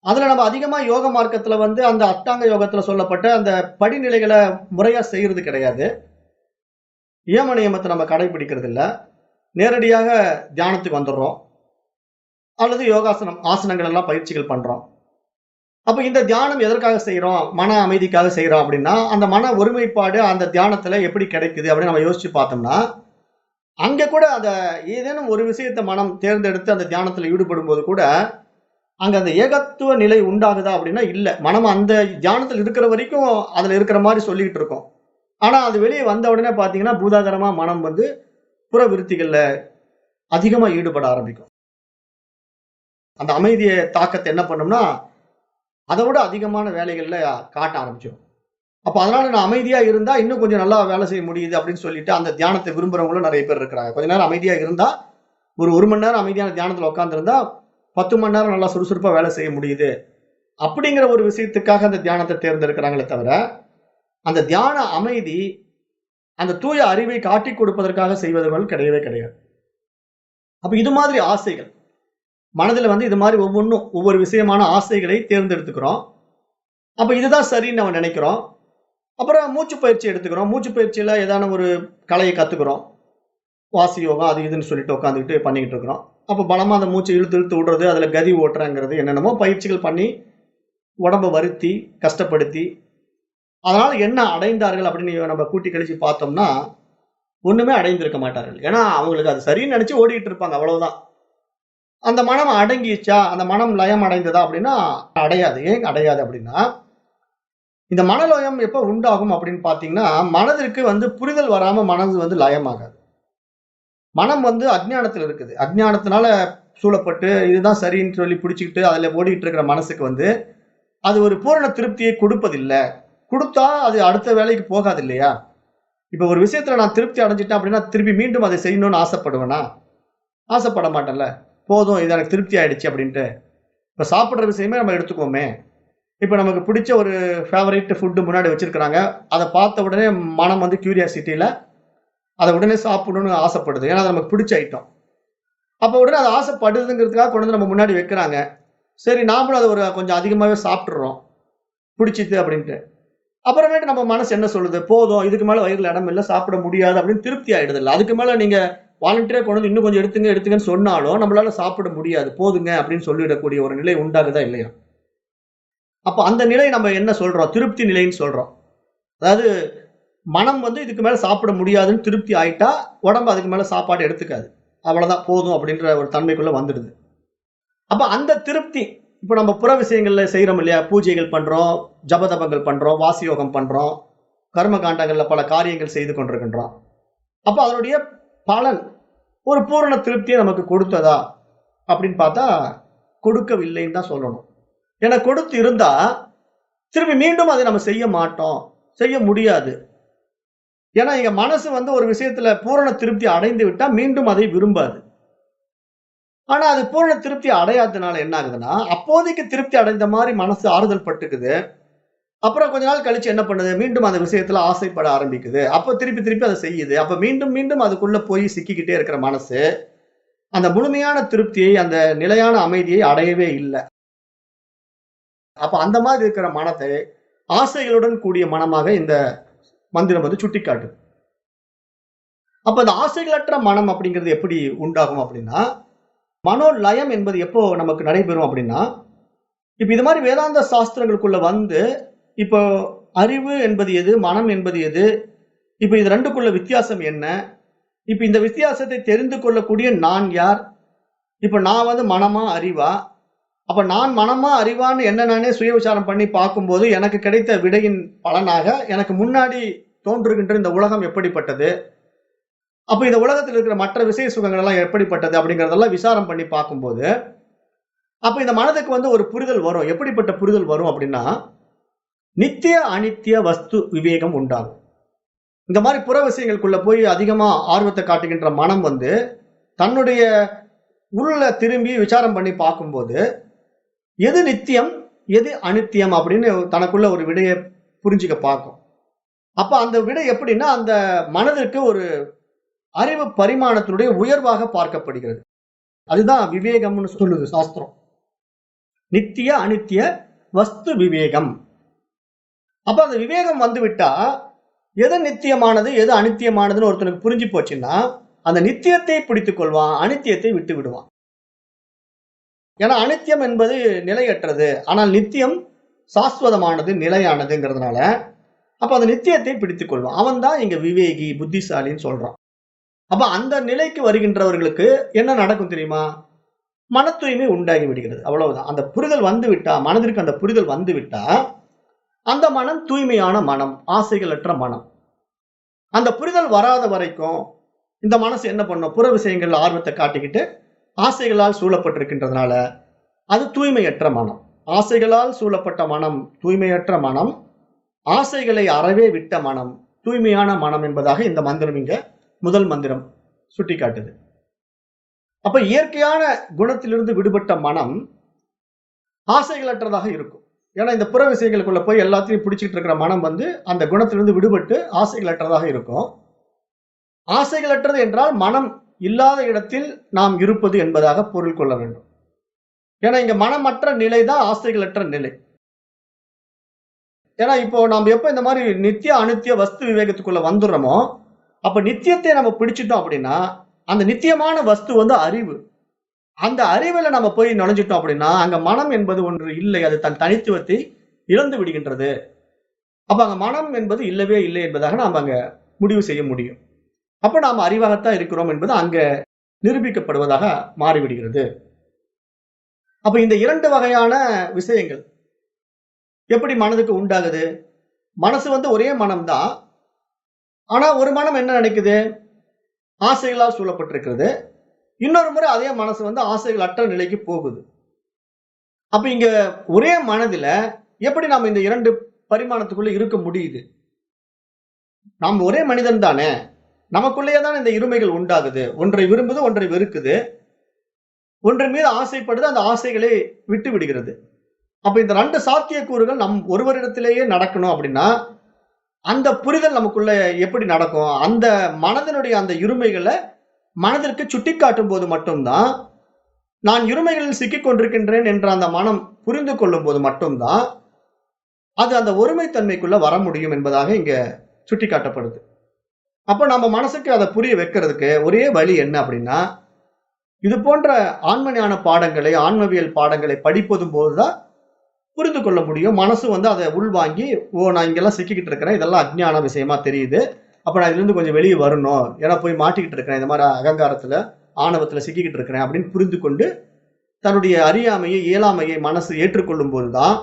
Speaker 1: அதுல நம்ம அதிகமா யோக மார்க்கத்துல அந்த அஷ்டாங்க யோகத்துல சொல்லப்பட்ட அந்த படிநிலைகளை முறையா செய்யறது கிடையாது. யம நியமத்தை நம்ம கடைபிடிக்கிறது இல்ல. நேரடியாக தியானத்துக்கு வந்துடுறோம். அல்லது யோகாசனம், ஆசனங்கள் எல்லாம் பயிற்சிகள் பண்றோம். அப்ப இந்த தியானம் எதற்காக செய்றோம்? மன அமைதிக்காக செய்றோம் அப்படின்னா, அந்த மன ஒருமைப்பாடு அந்த தியானத்துல எப்படி கிடைக்குது அப்படின்னு நம்ம யோசிச்சு பார்த்தோம்னா, அங்க கூட ஏதேனும் ஒரு விஷயத்த மனம் தேர்ந்தெடுத்து அந்த தியானத்துல ஈடுபடும்போது கூட, அங்க அந்த ஏகத்துவ நிலை உண்டாகுதா அப்படின்னா இல்ல. மனம் அந்த தியானத்துல இருக்கிற வரைக்கும் அதுல இருக்கிற மாதிரி சொல்லிக்கிட்டு இருக்கும். ஆனா அது வெளியே வந்த உடனே பாத்தீங்கன்னா, பூதாகரமா மனம் புற விருத்திகள்ல அதிகமா ஈடுபட ஆரம்பிக்கும். அந்த அமைதிய தாக்கத்தை என்ன பண்ணும்னா, அதை விட அதிகமான வேலைகள்ல காட்ட ஆரம்பிச்சிடும். அப்ப அதனால நான் அமைதியா இருந்தா இன்னும் கொஞ்சம் நல்லா வேலை செய்ய முடியுது அப்படின்னு சொல்லிட்டு அந்த தியானத்தை விரும்புறவங்களும் நிறைய பேர் இருக்கிறாங்க. கொஞ்ச நேரம் அமைதியா இருந்தா, ஒரு மணி நேரம் அமைதியான தியானத்துல உட்கார்ந்து இருந்தா 10 மணி நேரம் நல்லா சுறுசுறுப்பா வேலை செய்ய முடியுது. அப்படிங்கிற ஒரு விஷயத்துக்காக அந்த தியானத்தை தேர்ந்தெடுக்கிறாங்களே தவிர, அந்த தியான அமைதி அந்த தூய அறிவை காட்டிக் கொடுப்பதற்காக செய்வதர்கள் கிடையவே கிடையாது. அப்ப இது மாதிரி ஆசைகள் மனதுல இது மாதிரி ஒவ்வொரு விஷயமான ஆசைகளை தேர்ந்தெடுத்துக்கிறோம். அப்ப இதுதான் சரின்னு நம்ம நினைக்கிறோம். அப்புறம் மூச்சு பயிற்சி எடுத்துக்கிறோம். மூச்சு பயிற்சியில ஏதான ஒரு கலையை கத்துக்கிறோம். வாசி யோகம் அது இதுன்னு சொல்லிட்டு உட்காந்துக்கிட்டு பண்ணிக்கிட்டு இருக்கிறோம். அப்ப பலமா அந்த மூச்சை இழுத்து இழுத்து விடுறது, அதுல கதி ஓட்டுறங்கிறது என்னென்னமோ பயிற்சிகள் பண்ணி உடம்ப வருத்தி, கஷ்டப்படுத்தி, அதனால என்ன அடைந்தார்கள் அப்படின்னு நம்ம கூட்டி கழிச்சு பார்த்தோம்னா, ஒண்ணுமே அடைந்திருக்க மாட்டார்கள். ஏன்னா அவங்களுக்கு அது சரின்னு நினைச்சு ஓடிட்டு இருப்பாங்க. அவ்வளவுதான். அந்த மனம் அடங்கிச்சா, அந்த மனம் லயம் அடைந்ததா அப்படின்னா அடையாது. ஏன் அடையாது அப்படின்னா, இந்த மனலயம் எப்ப உண்டாகும் அப்படின்னு பாத்தீங்கன்னா, மனதிற்கு புரிதல் வராம மனது லயமாகாது. மனம் அஞ்ஞானத்துல இருக்குது. அஞ்ஞானத்தினால சூழப்பட்டு இதுதான் சரின்னு சொல்லி பிடிச்சுக்கிட்டு அதுல ஓடிட்டு இருக்கிற மனசுக்கு அது ஒரு பூரண திருப்தியை கொடுப்பதில்ல. கொடுத்தா அது அடுத்த வேலைக்கு போகாது இல்லையா? இப்ப ஒரு விஷயத்துல நான் திருப்தி அடைஞ்சிட்டேன் அப்படின்னா திருப்பி மீண்டும் அதை செய்யணும்னு ஆசைப்படுவேனா? ஆசைப்பட மாட்டேன்ல. போதும் இது எனக்கு திருப்தி ஆயிடுச்சு அப்படின்ட்டு. இப்ப சாப்பிடுற விஷயமே நம்ம எடுத்துக்கோமே. இப்ப நமக்கு பிடிச்ச ஒரு ஃபேவரைட் ஃபுட் முன்னாடி வச்சிருக்கிறாங்க. அதை பார்த்த உடனே மனம் கியூரியாசிட்டியில அதை உடனே சாப்பிடணும்னு ஆசைப்படுது. ஏன்னா அது நமக்கு பிடிச்ச ஐட்டம். அப்ப உடனே அது ஆசைப்படுதுங்கிறதுக்காக கொண்டு நம்ம முன்னாடி வைக்கிறாங்க. சரி நாமளும் அதை ஒரு கொஞ்சம் அதிகமாவே சாப்பிட்டுறோம். பிடிச்சிது அப்படின்ட்டு. அப்புறமேட்டு நம்ம மனசு என்ன சொல்லுது? போதும் இதுக்கு மேல வயிறுல இடம் இல்ல, சாப்பிட முடியாது அப்படின்னு திருப்தி ஆயிடுது இல்ல. அதுக்கு மேல நீங்க வாலண்டியரா கொண்டு இன்னும் கொஞ்சம் எடுத்துங்கன்னு சொன்னாலும் நம்மளால சாப்பிட முடியாது. போதுங்க அப்படின்னு சொல்லிடக்கூடிய ஒரு நிலை உண்டாகுதா இல்லையா? அப்ப அந்த நிலை நம்ம என்ன சொல்றோம்? திருப்தி நிலைன்னு சொல்றோம். அதாவது மனம் இதுக்கு மேல சாப்பிட முடியாதுன்னு திருப்தி ஆயிட்டா, உடம்பு அதுக்கு மேல சாப்பாடு எடுத்துக்காது. அவ்வளவுதான் போதும் அப்படின்ற ஒரு தன்மைக்குள்ள வந்துடுது. அப்ப அந்த திருப்தி இப்ப நம்ம புற விஷயங்கள்ல செய்யறோம் இல்லையா? பூஜைகள் பண்றோம், ஜபதபங்கள் பண்றோம், வாசி யோகம் பண்றோம், கர்ம காண்டங்கள்ல பல காரியங்கள் செய்து கொண்டிருக்கின்றோம். அப்ப அதனுடைய பலன் ஒரு பூரண திருப்தியை நமக்கு கொடுத்ததா அப்படின்னு பார்த்தா கொடுக்கவில்லைன்னு தான் சொல்லணும். ஏன்னா கொடுத்து இருந்தா திரும்பி மீண்டும் அதை நம்ம செய்ய மாட்டோம், செய்ய முடியாது. ஏன்னா எங்க மனசு ஒரு விஷயத்துல பூரண திருப்தி அடைந்து விட்டா மீண்டும் அதை விரும்பாது. ஆனா அது பூரண திருப்தி அடையாததுனால என்ன ஆகுதுன்னா, அப்போதைக்கு திருப்தி அடைந்த மாதிரி மனசு ஆறுதல் பட்டுக்குது. அப்புறம் கொஞ்ச நாள் கழிச்சு என்ன பண்ணுது? மீண்டும் அந்த விஷயத்துல ஆசைப்பட ஆரம்பிக்குது. அப்ப திருப்பி திருப்பி அதை செய்யுது. அப்ப மீண்டும் மீண்டும் அதுக்குள்ள போய் சிக்கிக்கிட்டே இருக்கிற மனசு அந்த முழுமையான திருப்தியை, அந்த நிலையான அமைதியை அடையவே இல்ல. அப்ப அந்த மாதிரி இருக்கிற மனத்தை ஆசைகளுடன் கூடிய மனமாக இந்த மந்திரம் சுட்டிக்காட்டுது. அப்ப இந்த ஆசைகளற்ற மனம் அப்படிங்கிறது எப்படி உண்டாகும் அப்படின்னா, மனோலயம் என்பது எப்போ நமக்கு நடைபெறும் அப்படின்னா, இப்ப இது மாதிரி வேதாந்த சாஸ்திரங்களுக்குள்ள வந்து இப்போ அறிவு என்பது எது, மனம் என்பது எது, இப்ப இது ரெண்டுக்குள்ள வித்தியாசம் என்ன, இப்ப இந்த வித்தியாசத்தை தெரிந்து கொள்ளக்கூடிய நான் யார், இப்ப நான் வந்து மனமா அறிவா, அப்ப நான் மனமா அறிவான்னு என்ன நானே சுய விசாரம் பண்ணி பார்க்கும்போது எனக்கு கிடைத்த விடையின் பலனாக எனக்கு முன்னாடி தோன்றுகின்ற இந்த உலகம் எப்படிப்பட்டது, அப்ப இந்த உலகத்தில் இருக்கிற மற்ற விசய சுகங்கள் எல்லாம் எப்படிப்பட்டது அப்படிங்கறதெல்லாம் விசாரம் பண்ணி பார்க்கும்போது அப்ப இந்த மனதுக்கு வந்து ஒரு புரிதல் வரும். எப்படிப்பட்ட புரிதல் வரும் அப்படின்னா, நித்திய அனித்திய வஸ்து விவேகம் உண்டாகும். இந்த மாதிரி புற விஷயங்களுக்குள்ள போய் அதிகமா ஆர்வத்தை காட்டுகின்ற மனம் வந்து தன்னுடைய உள்ள திரும்பி விசாரம் பண்ணி பார்க்கும்போது எது நித்தியம் எது அனித்தியம் அப்படின்னு தனக்குள்ள ஒரு விடையை புரிஞ்சுக்க பார்க்கும். அப்ப அந்த விடை எப்படின்னா அந்த மனதிற்கு ஒரு அறிவு பரிமாணத்தினுடைய உயர்வாக பார்க்கப்படுகிறது. அதுதான் விவேகம்னு சொல்லுது சாஸ்திரம். நித்திய அனித்திய வஸ்து விவேகம். அப்ப அந்த விவேகம் வந்து விட்டா எது நித்தியமானது எது அனித்தியமானதுன்னு ஒருத்தனுக்கு புரிஞ்சு போச்சுன்னா அந்த நித்தியத்தை பிடித்துக் கொள்வான், அனித்தியத்தை விட்டு விடுவான். ஏன்னா அனித்தியம் என்பது நிலையற்றது, ஆனால் நித்தியம் சாஸ்வதமானது, நிலையானதுங்கிறதுனால அப்ப அந்த நித்தியத்தை பிடித்துக் கொள்வான். அவன் தான் இங்க விவேகி, புத்திசாலின்னு சொல்றான். அப்ப அந்த நிலைக்கு வருகின்றவர்களுக்கு என்ன நடக்கும் தெரியுமா? மன தூய்மை உண்டாகி விடுகிறது. அவ்வளவுதான். அந்த புரிதல் வந்து விட்டா, மனதிற்கு அந்த புரிதல் வந்து விட்டா அந்த மனம் தூய்மையான மனம், ஆசைகளற்ற மனம். அந்த புரிதல் வராத வரைக்கும் இந்த மனசு என்ன பண்ணும்? புற விஷயங்கள் ஆர்வத்தை காட்டிக்கிட்டு ஆசைகளால் சூழப்பட்டிருக்கின்றதுனால அது தூய்மையற்ற மனம். ஆசைகளால் சூழப்பட்ட மனம் தூய்மையற்ற மனம், ஆசைகளை அறவே விட்ட மனம் தூய்மையான மனம் என்பதாக இந்த மந்திரம் இங்க முதல் மந்திரம் சுட்டிக்காட்டுது. அப்ப இயற்கையான குணத்திலிருந்து விடுபட்ட மனம் ஆசைகளற்றதாக இருக்கும். ஏன்னா இந்த புற விஷயங்களுக்குள்ள போய் எல்லாத்தையும் பிடிச்சிட்டு இருக்கிற மனம் வந்து அந்த குணத்திலிருந்து விடுபட்டு ஆசைகளற்றதாக இருக்கும். ஆசைகளற்றது என்றால் மனம் இல்லாத இடத்தில் நாம் இருப்பது என்பதாக பொருள் கொள்ள வேண்டும். ஏன்னா இங்க மனமற்ற நிலை தான் ஆசைகளற்ற நிலை. ஏன்னா இப்போ நாம் எப்ப இந்த மாதிரி நித்திய அனித்திய வஸ்து விவேகத்துக்குள்ள வந்துடுறோமோ அப்ப நித்தியத்தை நம்ம பிடிச்சிட்டோம் அப்படின்னா அந்த நித்தியமான வஸ்து வந்து அறிவு. அந்த அறிவுல நம்ம போய் நுழைஞ்சிட்டோம் அப்படின்னா அங்க மனம் என்பது ஒன்று இல்லை, அது தன் தனித்துவத்தை இழந்து விடுகின்றது. அப்ப அங்க மனம் என்பது இல்லவே இல்லை என்பதாக நாம் அங்க முடிவு செய்ய முடியும். அப்ப நாம் அறிவாகத்தான் இருக்கிறோம் என்பது அங்க நிரூபிக்கப்படுவதாக மாறிவிடுகிறது. அப்ப இந்த இரண்டு வகையான விஷயங்கள் எப்படி மனதுக்கு உண்டாகுது? மனசு வந்து ஒரே மனம்தான். ஆனா ஒரு மனம் என்ன நினைக்குது? ஆசைகளால் சூழப்பட்டிருக்கிறது. இன்னொரு முறை அதே மனசு வந்து ஆசைகள் அற்ற நிலைக்கு போகுது. அப்ப இங்க ஒரே மனதில எப்படி நாம இந்த இரண்டு பரிமாணத்துக்குள்ள இருக்க முடியுது? நாம் ஒரே மனிதன் தானே, நமக்குள்ளேயே தான் இந்த இருமைகள் உண்டாகுது. ஒன்றை விரும்புது, ஒன்றை வெறுக்குது, ஒன்றின் மீது ஆசைப்படுது, அந்த ஆசைகளை விட்டு விடுகிறது. அப்ப இந்த ரெண்டு சாத்தியக்கூறுகள் நம் ஒருவரிடத்திலேயே நடக்கணும் அப்படின்னா அந்த புரிதல் நமக்குள்ள எப்படி நடக்கும்? அந்த மனதினுடைய அந்த இருமைகளை மனதிற்கு சுட்டிக்காட்டும் போது மட்டும்தான், நான் இருமைகளில் சிக்கிக் கொண்டிருக்கின்றேன் என்ற அந்த மனம் புரிந்து கொள்ளும் போது மட்டும்தான் அது அந்த ஒருமைத்தன்மைக்குள்ள வர முடியும் என்பதாக இங்க சுட்டிக்காட்டப்படுது. அப்ப நம்ம மனசுக்கு அதை புரிய வைக்கிறதுக்கு ஒரே வழி என்ன அப்படின்னா, இது போன்ற ஆன்மஞான பாடங்களை, ஆன்மவியல் பாடங்களை படிப்பதும் போதுதான் புரிந்து கொள்ள முடியும். மனசு வந்து அதை உள்வாங்கி, ஓ நான் இங்கெல்லாம் சிக்கிக்கிட்டு இருக்கிறேன், இதெல்லாம் அஜ்ஞான விஷயமா தெரியுது, அப்ப நான் இதுல இருந்து கொஞ்சம் வெளியே வரணும், ஏன்னா போய் மாட்டிக்கிட்டு இருக்கிறேன், இந்த மாதிரி அகங்காரத்துல ஆணவத்துல சிக்கிக்கிட்டு இருக்கிறேன் அப்படின்னு புரிந்து கொண்டு தன்னுடைய அறியாமையை, இயலாமையை மனசு ஏற்றுக்கொள்ளும் போதுதான்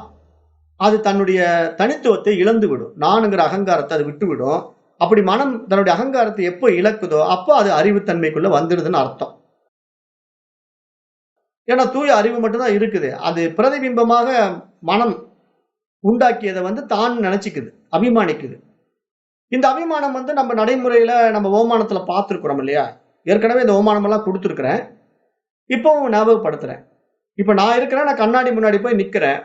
Speaker 1: அது தன்னுடைய தனித்துவத்தை இழந்து விடும். நானுங்கிற அகங்காரத்தை அது விட்டுவிடும். அப்படி மனம் தன்னுடைய அகங்காரத்தை எப்போ இழக்குதோ அப்போ அது அறிவுத்தன்மைக்குள்ள வந்துடுதுன்னு அர்த்தம். ஏன்னா தூய அறிவு மட்டும்தான் இருக்குது. அது பிரதிபிம்பமாக மனம் உண்டாக்கியதை வந்து தான் நினைச்சுக்குது, அபிமானிக்குது. இந்த அபிமானம் வந்து நம்ம நடைமுறையில நம்ம ஓமானத்துல பார்த்திருக்கிறோம் இல்லையா? ஏற்கனவே இந்த ஓமானம் எல்லாம் கொடுத்துருக்கிறேன், இப்பவும் ஞாபகப்படுத்துறேன். இப்ப நான் இருக்கிறேன், நான் கண்ணாடி முன்னாடி போய் நிக்கிறேன்.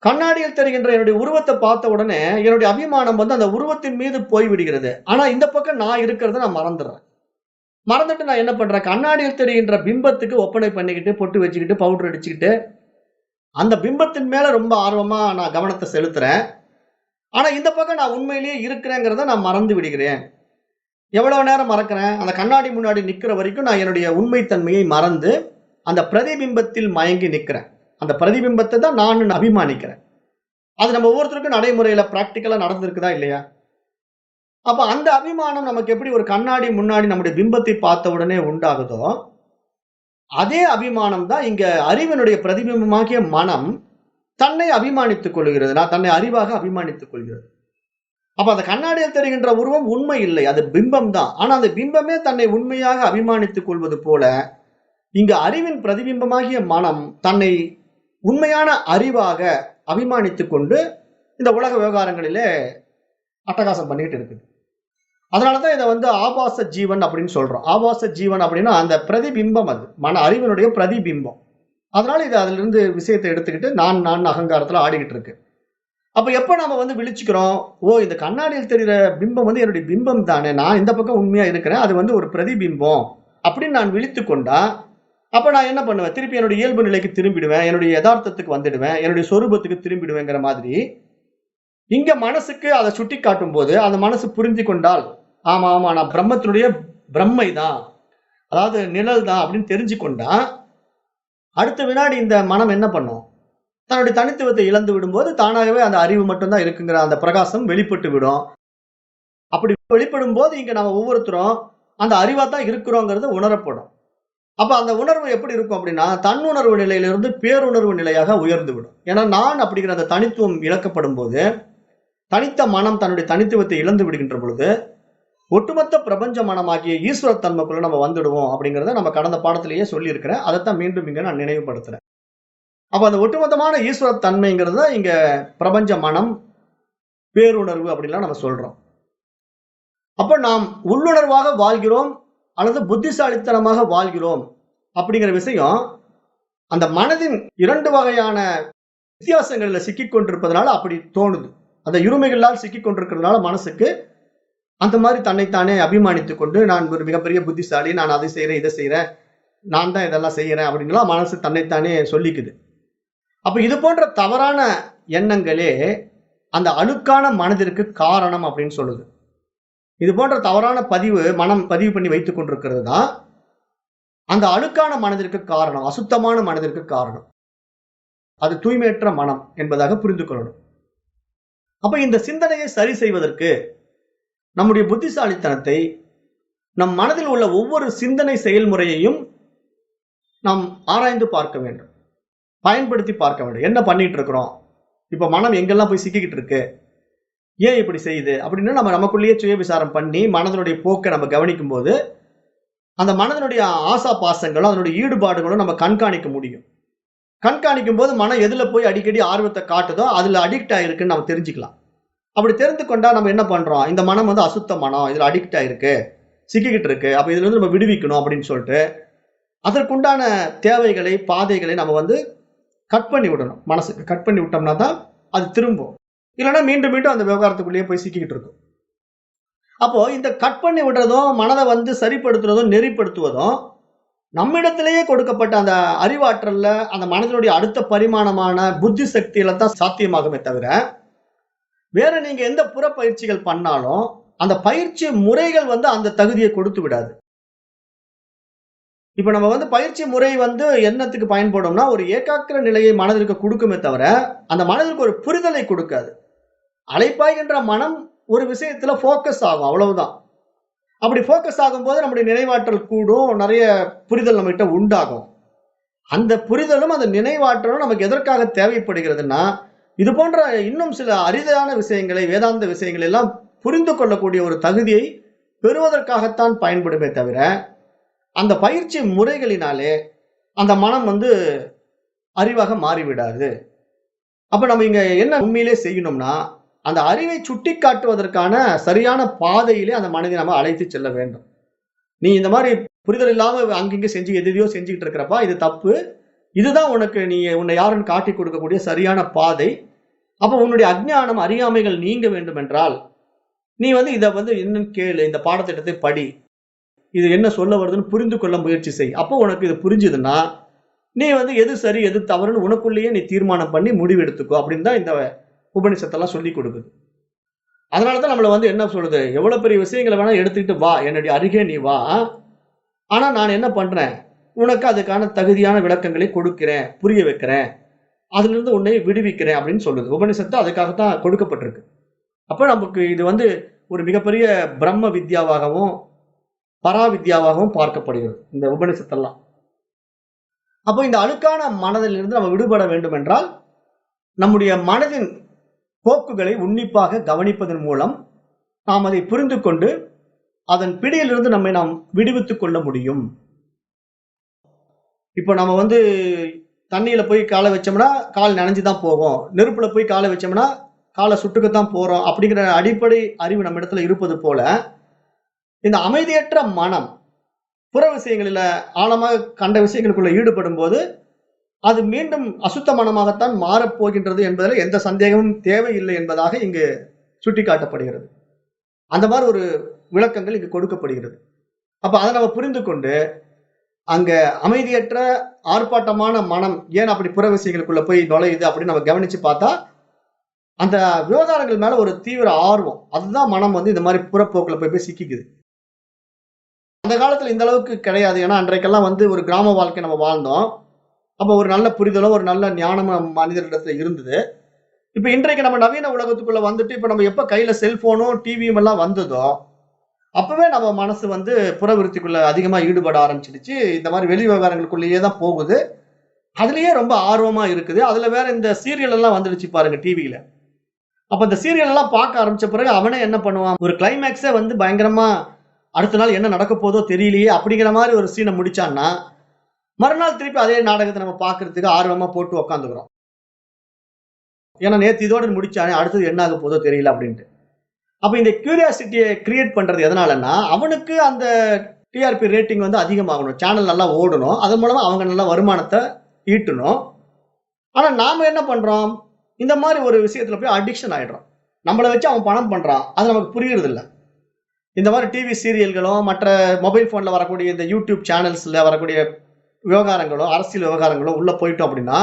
Speaker 1: கண்ணாடியில் தெரிகின்ற என்னுடைய உருவத்தை பார்த்த உடனே என்னுடைய அபிமானம் வந்து அந்த உருவத்தின் மீது போய் விடுகிறது. ஆனா இந்த பக்கம் நான் இருக்கிறத நான் மறந்துடுறேன். மறந்துட்டு நான் என்ன பண்றேன்? கண்ணாடியில் தெரிகின்ற பிம்பத்துக்கு ஒப்பனை பண்ணிக்கிட்டு, பொட்டு வச்சுக்கிட்டு, பவுடர் அடிச்சுக்கிட்டு, அந்த பிம்பத்தின் மேல ரொம்ப ஆர்வமா நான் கவனத்தை செலுத்துறேன். ஆனா இந்த பக்கம் நான் உண்மையிலேயே இருக்கிறேங்கிறத நான் மறந்து விடுகிறேன். எவ்வளவு நேரம் மறக்கிறேன்? அந்த கண்ணாடி முன்னாடி நிக்கிற வரைக்கும் நான் என்னுடைய உண்மைத்தன்மையை மறந்து அந்த பிரதிபிம்பத்தில் மயங்கி நிக்கிறேன். அந்த பிரதிபிம்பத்தை தான் நான் அபிமானிக்கிறேன். அது நம்ம ஒவ்வொருத்தருக்கும் நடைமுறையில பிராக்டிக்கலா நடந்திருக்குதா இல்லையா? அப்ப அந்த அபிமானம் நமக்கு எப்படி ஒரு கண்ணாடி முன்னாடி நம்முடைய பிம்பத்தை பார்த்த உடனே உண்டாகுதோ, அதே அபிமானம் தான் இங்க அறிவினுடைய பிரதிபிம்பமாகிய மனம் தன்னை அபிமானித்துக் கொள்கிறது. நான் தன்னை அறிவாக அபிமானித்துக் கொள்கிறது. அப்ப அந்த கண்ணாடியில் தெரிகின்ற உருவம் உண்மை இல்லை. அது பிம்பம் தான். ஆனா அந்த பிம்பமே தன்னை உண்மையாக அபிமானித்துக் கொள்வது போல, இங்க அறிவின் பிரதிபிம்பமாகிய மனம் தன்னை உண்மையான அறிவாக அபிமானித்துக் கொண்டு இந்த உலக விவகாரங்களிலே அட்டகாசம் பண்ணிட்டு இருக்குது. அதனாலதான் இதை ஆபாச ஜீவன் அப்படின்னு சொல்றோம். ஆபாச ஜீவன் அப்படின்னா அந்த பிரதிபிம்பம், அது மன அறிவினுடைய பிரதிபிம்பம். அதனால இது அதுல இருந்து விஷயத்தை எடுத்துக்கிட்டு நான் அகங்காரத்துல ஆடிக்கிட்டு இருக்கு. அப்ப எப்ப நாம விழிச்சுக்கிறோம், ஓ இந்த கண்ணாடியில் தெரிகிற பிம்பம் என்னுடைய பிம்பம் தானே, நான் இந்த பக்கம் உண்மையா இருக்கிறேன், அது ஒரு பிரதிபிம்பம் அப்படின்னு நான் விழித்து கொண்டா, அப்ப நான் என்ன பண்ணுவேன், திருப்பி என்னுடைய இயல்பு நிலைக்கு திரும்பிடுவேன், என்னுடைய யதார்த்தத்துக்கு வந்துடுவேன், என்னுடைய சொரூபத்துக்கு திரும்பிடுவேங்கிற மாதிரி இங்க மனசுக்கு அதை சுட்டி காட்டும் போது அந்த மனசு புரிஞ்சு கொண்டால், ஆமா ஆமா நான் பிரம்மத்தினுடைய பிரம்மை தான், அதாவது நிழல் தான் அப்படின்னு தெரிஞ்சு கொண்டா, அடுத்த வினாடி இந்த மனம் என்ன பண்ணும், தன்னுடைய தனித்துவத்தை இழந்து விடும்போது தானாகவே அந்த அறிவு மட்டும்தான் இருக்குங்கிற அந்த பிரகாசம் வெளிப்பட்டு விடும். அப்படி வெளிப்படும் போது இங்க நம்ம ஒவ்வொருத்தரும் அந்த அறிவா தான் இருக்கிறோங்கிறது உணரப்படும். அப்ப அந்த உணர்வு எப்படி இருக்கும் அப்படின்னா, தன்னுணர்வு நிலையிலிருந்து பேருணர்வு நிலையாக உயர்ந்து விடும். ஏன்னா நான் அப்படிங்கிற அந்த தனித்துவம் இழக்கப்படும் போது, தனித்த மனம் தன்னுடைய தனித்துவத்தை இழந்து விடுகின்ற பொழுது, ஒட்டுமொத்த பிரபஞ்ச மனமாகிய ஈஸ்வர தன்மைக்குள்ள நம்ம வந்துடுவோம் அப்படிங்கிறத நம்ம கடந்த பாடத்திலேயே சொல்லி இருக்கிறேன். அதைத்தான் மீண்டும் இங்க நான் நினைவுபடுத்துறேன். அப்ப அந்த ஒட்டுமொத்தமான ஈஸ்வர தன்மைங்கிறத இங்க பிரபஞ்ச மனம், பேருணர்வு அப்படின்லாம் நம்ம சொல்றோம். அப்ப நாம் உள்ளுணர்வாக வாழ்கிறோம் அல்லது புத்திசாலித்தனமாக வாழ்கிறோம் அப்படிங்கிற விஷயம் அந்த மனதின் 2 வகையான வித்தியாசங்களில் சிக்கிக் கொண்டிருப்பதனால அப்படி தோணுது. அந்த இருமைகளால் சிக்கிக் கொண்டிருக்கிறதுனால மனசுக்கு அந்த மாதிரி தன்னைத்தானே அபிமானித்துக் கொண்டு, நான் ஒரு மிகப்பெரிய புத்திசாலி, நான் அதை செய்யறேன், இதை செய்யறேன், நான் தான் இதெல்லாம் செய்யறேன் அப்படின்லாம் மனசு தன்னைத்தானே சொல்லிக்குது. அப்ப இது போன்ற தவறான எண்ணங்களே அந்த அழுக்கான மனதிற்கு காரணம் அப்படின்னு சொல்லுது. இது போன்ற தவறான மனம் பதிவு பண்ணி வைத்துக் கொண்டிருக்கிறது தான் அந்த அழுக்கான மனதிற்கு காரணம், அசுத்தமான மனதிற்கு காரணம். அது தூய்மையற்ற மனம் என்பதாக புரிந்து கொள்ளணும். அப்ப இந்த சிந்தனையை சரி செய்வதற்கு நம்முடைய புத்திசாலித்தனத்தை, நம் மனதில் உள்ள ஒவ்வொரு சிந்தனை செயல்முறையையும் நாம் ஆராய்ந்து பார்க்க வேண்டும், பயன்படுத்தி பார்க்க வேண்டும். என்ன பண்ணிட்டு இருக்கிறோம், இப்ப மனம் எங்கெல்லாம் போய் சிக்கிக்கிட்டு இருக்கு, ஏன் இப்படி செய்யுது அப்படின்னு நம்ம நமக்குள்ளேயே சுய விசாரம் பண்ணி மனதனுடைய போக்கை நம்ம கவனிக்கும் போது, அந்த மனதனுடைய ஆசா பாசங்களும் அதனுடைய ஈடுபாடுகளும் நம்ம கண்காணிக்க முடியும். கண்காணிக்கும் போது மனம் எதுல போய் அடிக்கடி ஆர்வத்தை காட்டுதோ அதுல அடிக்ட் ஆயிருக்குன்னு நம்ம தெரிஞ்சுக்கலாம். அப்படி தெரிந்து கொண்டா நம்ம என்ன பண்றோம், இந்த மனம் அசுத்த மனம், இதுல அடிக்ட் ஆயிருக்கு, சிக்கிக்கிட்டு இருக்கு, அப்ப இதுல இருந்து நம்ம விடுவிக்கணும் அப்படின்னு சொல்லிட்டு அதற்குண்டான தேவைகளை, பாதைகளை நம்ம கட் பண்ணி விடணும். மனசுக்கு கட் பண்ணி விட்டோம்னா தான் அது திரும்பும். இல்லைன்னா மீண்டும் மீண்டும் அந்த விவகாரத்துக்குள்ளேயே போய் சிக்கிக்கிட்டு இருக்கும். அப்போ இந்த கட் பண்ணி விடுறதும், மனதை சரிப்படுத்துறதும், நெறிப்படுத்துவதும் நம்மிடத்திலேயே கொடுக்கப்பட்ட அந்த அறிவாற்றல்ல, அந்த மனதினுடைய அடுத்த பரிமாணமான புத்தி சக்தியில தான் சாத்தியமாகுமே தவிர, வேற நீங்க எந்த புற பயிற்சிகள் பண்ணாலும் அந்த பயிற்சி முறைகள் அந்த தகுதியை கொடுத்து விடாது. இப்ப நம்ம பயிற்சி முறை என்னத்துக்கு பயன்படும்னா, ஒரு ஏகாக்கிர நிலையை மனதிற்கு கொடுக்குமே தவிர அந்த மனதிற்கு ஒரு புரிதலை கொடுக்காது. அலைப்பாய்கின்ற மனம் ஒரு விஷயத்துல போக்கஸ் ஆகும், அவ்வளவுதான். அப்படி போக்கஸ் ஆகும்போது நம்முடைய நினைவாற்றல் கூடும், நிறைய புரிதல் நம்ம கிட்ட உண்டாகும். அந்த புரிதலும் அந்த நினைவாற்றலும் நமக்கு எதற்காக தேவைப்படுகிறதுனா, இது போன்ற இன்னும் சில அரிதான விஷயங்களை, வேதாந்த விஷயங்களை எல்லாம் புரிந்து கொள்ளக்கூடிய ஒரு தகுதியை பெறுவதற்காகத்தான் பயன்படுமே தவிர, அந்த பயிற்சி முறைகளினாலே அந்த மனம் அறிவாக மாறிவிடாது. அப்ப நம்ம இங்க என்ன உண்மையிலே செய்யணும்னா, அந்த அறிவை சுட்டி காட்டுவதற்கான சரியான பாதையிலே அந்த மனதை நம்ம அழைத்து செல்ல வேண்டும். நீ இந்த மாதிரி புரிதல் இல்லாம அங்கிங்க செஞ்சு எதையோ செஞ்சுக்கிட்டு இருக்கிறப்பா, இது தப்பு, இதுதான் உன்னை யாருன்னு காட்டி கொடுக்கக்கூடிய சரியான பாதை. அப்ப உன்னுடைய அஞ்ஞானம், அறியாமைகள் நீங்க வேண்டும் என்றால் நீ இதை என்னன்னு கேளு, இந்த பாடத்திட்டத்தை படி, இது என்ன சொல்ல வருதுன்னு புரிந்து கொள்ள முயற்சி செய். அப்போ உனக்கு இது புரிஞ்சுதுன்னா நீ எது சரி எது தவறுன்னு உனக்குள்ளேயே நீ தீர்மானம் பண்ணி முடிவு எடுத்துக்கோ அப்படின்னு தான் இந்த உபநிஷத்தெல்லாம் சொல்லி கொடுக்குது. அதனாலதான் நம்மள என்ன சொல்றது, எவ்வளவு பெரிய விஷயங்களை வேணா எடுத்துக்கிட்டு வா, என்னுடைய அருகே நீ வா, ஆனா நான் என்ன பண்றேன், உனக்கு அதுக்கான தகுதியான விளக்கங்களை கொடுக்கிறேன், புரிய வைக்கிறேன், அதிலிருந்து உன்னை விடுவிக்கிறேன் அப்படின்னு சொல்லுது. உபனிஷத்து அதுக்காகத்தான் கொடுக்கப்பட்டிருக்கு. அப்ப நமக்கு இது ஒரு மிகப்பெரிய பிரம்ம வித்யாவாகவும் பராவித்யாவாகவும் பார்க்கப்படுகிறது இந்த உபனிஷத்தெல்லாம். அப்போ இந்த அழுக்கான மனதிலிருந்து நம்ம விடுபட வேண்டும் என்றால் நம்முடைய மனதின் போக்குகளை உன்னிப்பாக கவனிப்பதன் மூலம் நாம் அதை புரிந்து கொண்டு அதன் பிடியிலிருந்து நாம் விடுவித்துக் கொள்ள முடியும். இப்போ நம்ம தண்ணியில போய் காலை வச்சோம்னா கால் நனைஞ்சுதான் போகும், நெருப்புல போய் காலை வச்சோம்னா காலை சுட்டுக்கத்தான் போறோம் அப்படிங்கிற அடிப்படை அறிவு நம்ம இடத்துல இருப்பது போல இந்த அமைதியற்ற மனம் புற விஷயங்களில ஆழமாக கண்ட விஷயங்களுக்குள்ள ஈடுபடும் போது அது மீண்டும் அசுத்த மனமாகத்தான் மாறப்போகின்றது என்பதில் எந்த சந்தேகமும் தேவையில்லை என்பதாக இங்கு சுட்டிக்காட்டப்படுகிறது. அந்த மாதிரி ஒரு விளக்கங்கள் இங்கு கொடுக்கப்படுகிறது. அப்ப அதை நம்ம புரிந்து கொண்டு அங்க அமைதியற்ற ஆர்ப்பாட்டமான மனம் ஏன் அப்படி புற விஷயங்களுக்குள்ள போய் நுழையுது அப்படின்னு நம்ம கவனிச்சு பார்த்தா அந்த விவகாரங்கள் மேல ஒரு தீவிர ஆர்வம், அதுதான் மனம் இந்த மாதிரி புறப்போக்குல போய் சிக்கிக்குது. அந்த காலத்துல இந்த அளவுக்கு கிடையாது. ஏன்னா அன்றைக்கெல்லாம் ஒரு கிராம வாழ்க்கை நம்ம வாழ்ந்தோம். அப்ப ஒரு நல்ல புரிதலோ ஒரு நல்ல ஞானமும் மனிதர்களிடத்துல இருந்தது. இப்ப இன்றைக்கு நம்ம நவீன உலகத்துக்குள்ள இப்ப நம்ம எப்ப கையில செல்போனும் டிவியும் எல்லாம் வந்ததோ அப்பவே நம்ம மனசு புறவிருத்திக்குள்ள அதிகமா ஈடுபட ஆரம்பிச்சிடுச்சு. இந்த மாதிரி வெளி விவகாரங்களுக்குள்ளேயே தான் போகுது. அதுலயே ரொம்ப ஆர்வமா இருக்குது. அதுல வேற இந்த சீரியல் எல்லாம் வந்துடுச்சு பாருங்க டிவியில. அப்ப இந்த சீரியல் எல்லாம் பார்க்க ஆரம்பிச்ச பிறகு அவனே என்ன பண்ணுவான், ஒரு கிளைமேக்ஸே பயங்கரமா அடுத்த நாள் என்ன நடக்க போதோ தெரியலையே அப்படிங்கிற மாதிரி ஒரு சீனை முடிச்சான்னா மறுநாள் திருப்பி அதே நாடகத்தை நம்ம பார்க்கறதுக்கு ஆர்வமா போட்டு உக்காந்துக்கிறோம். ஏன்னா நேத்து இதோட முடிச்சானே அடுத்தது என்ன ஆக போதோ தெரியல அப்படின்ட்டு. அப்ப இந்த கியூரியாசிட்டியை கிரியேட் பண்றது எதனாலன்னா அவனுக்கு அந்த டிஆர்பி ரேட்டிங் அதிகமாகணும், சேனல் நல்லா ஓடணும், அதன் மூலமா அவங்க நல்ல வருமானத்தை ஈட்டணும். ஆனா நாம என்ன பண்றோம், இந்த மாதிரி ஒரு விஷயத்துல போய் அடிக்ஷன் ஆயிடுறோம். நம்மளை வச்சு அவன் பணம் பண்றான், அது நமக்கு புரியுறது இல்லை. இந்த மாதிரி டிவி சீரியல்களும் மற்ற மொபைல் போன்ல வரக்கூடிய இந்த யூடியூப் சேனல்ஸ்ல வரக்கூடிய விவகாரங்களோ அரசியல் விவகாரங்களோ உள்ள போயிட்டோம் அப்படின்னா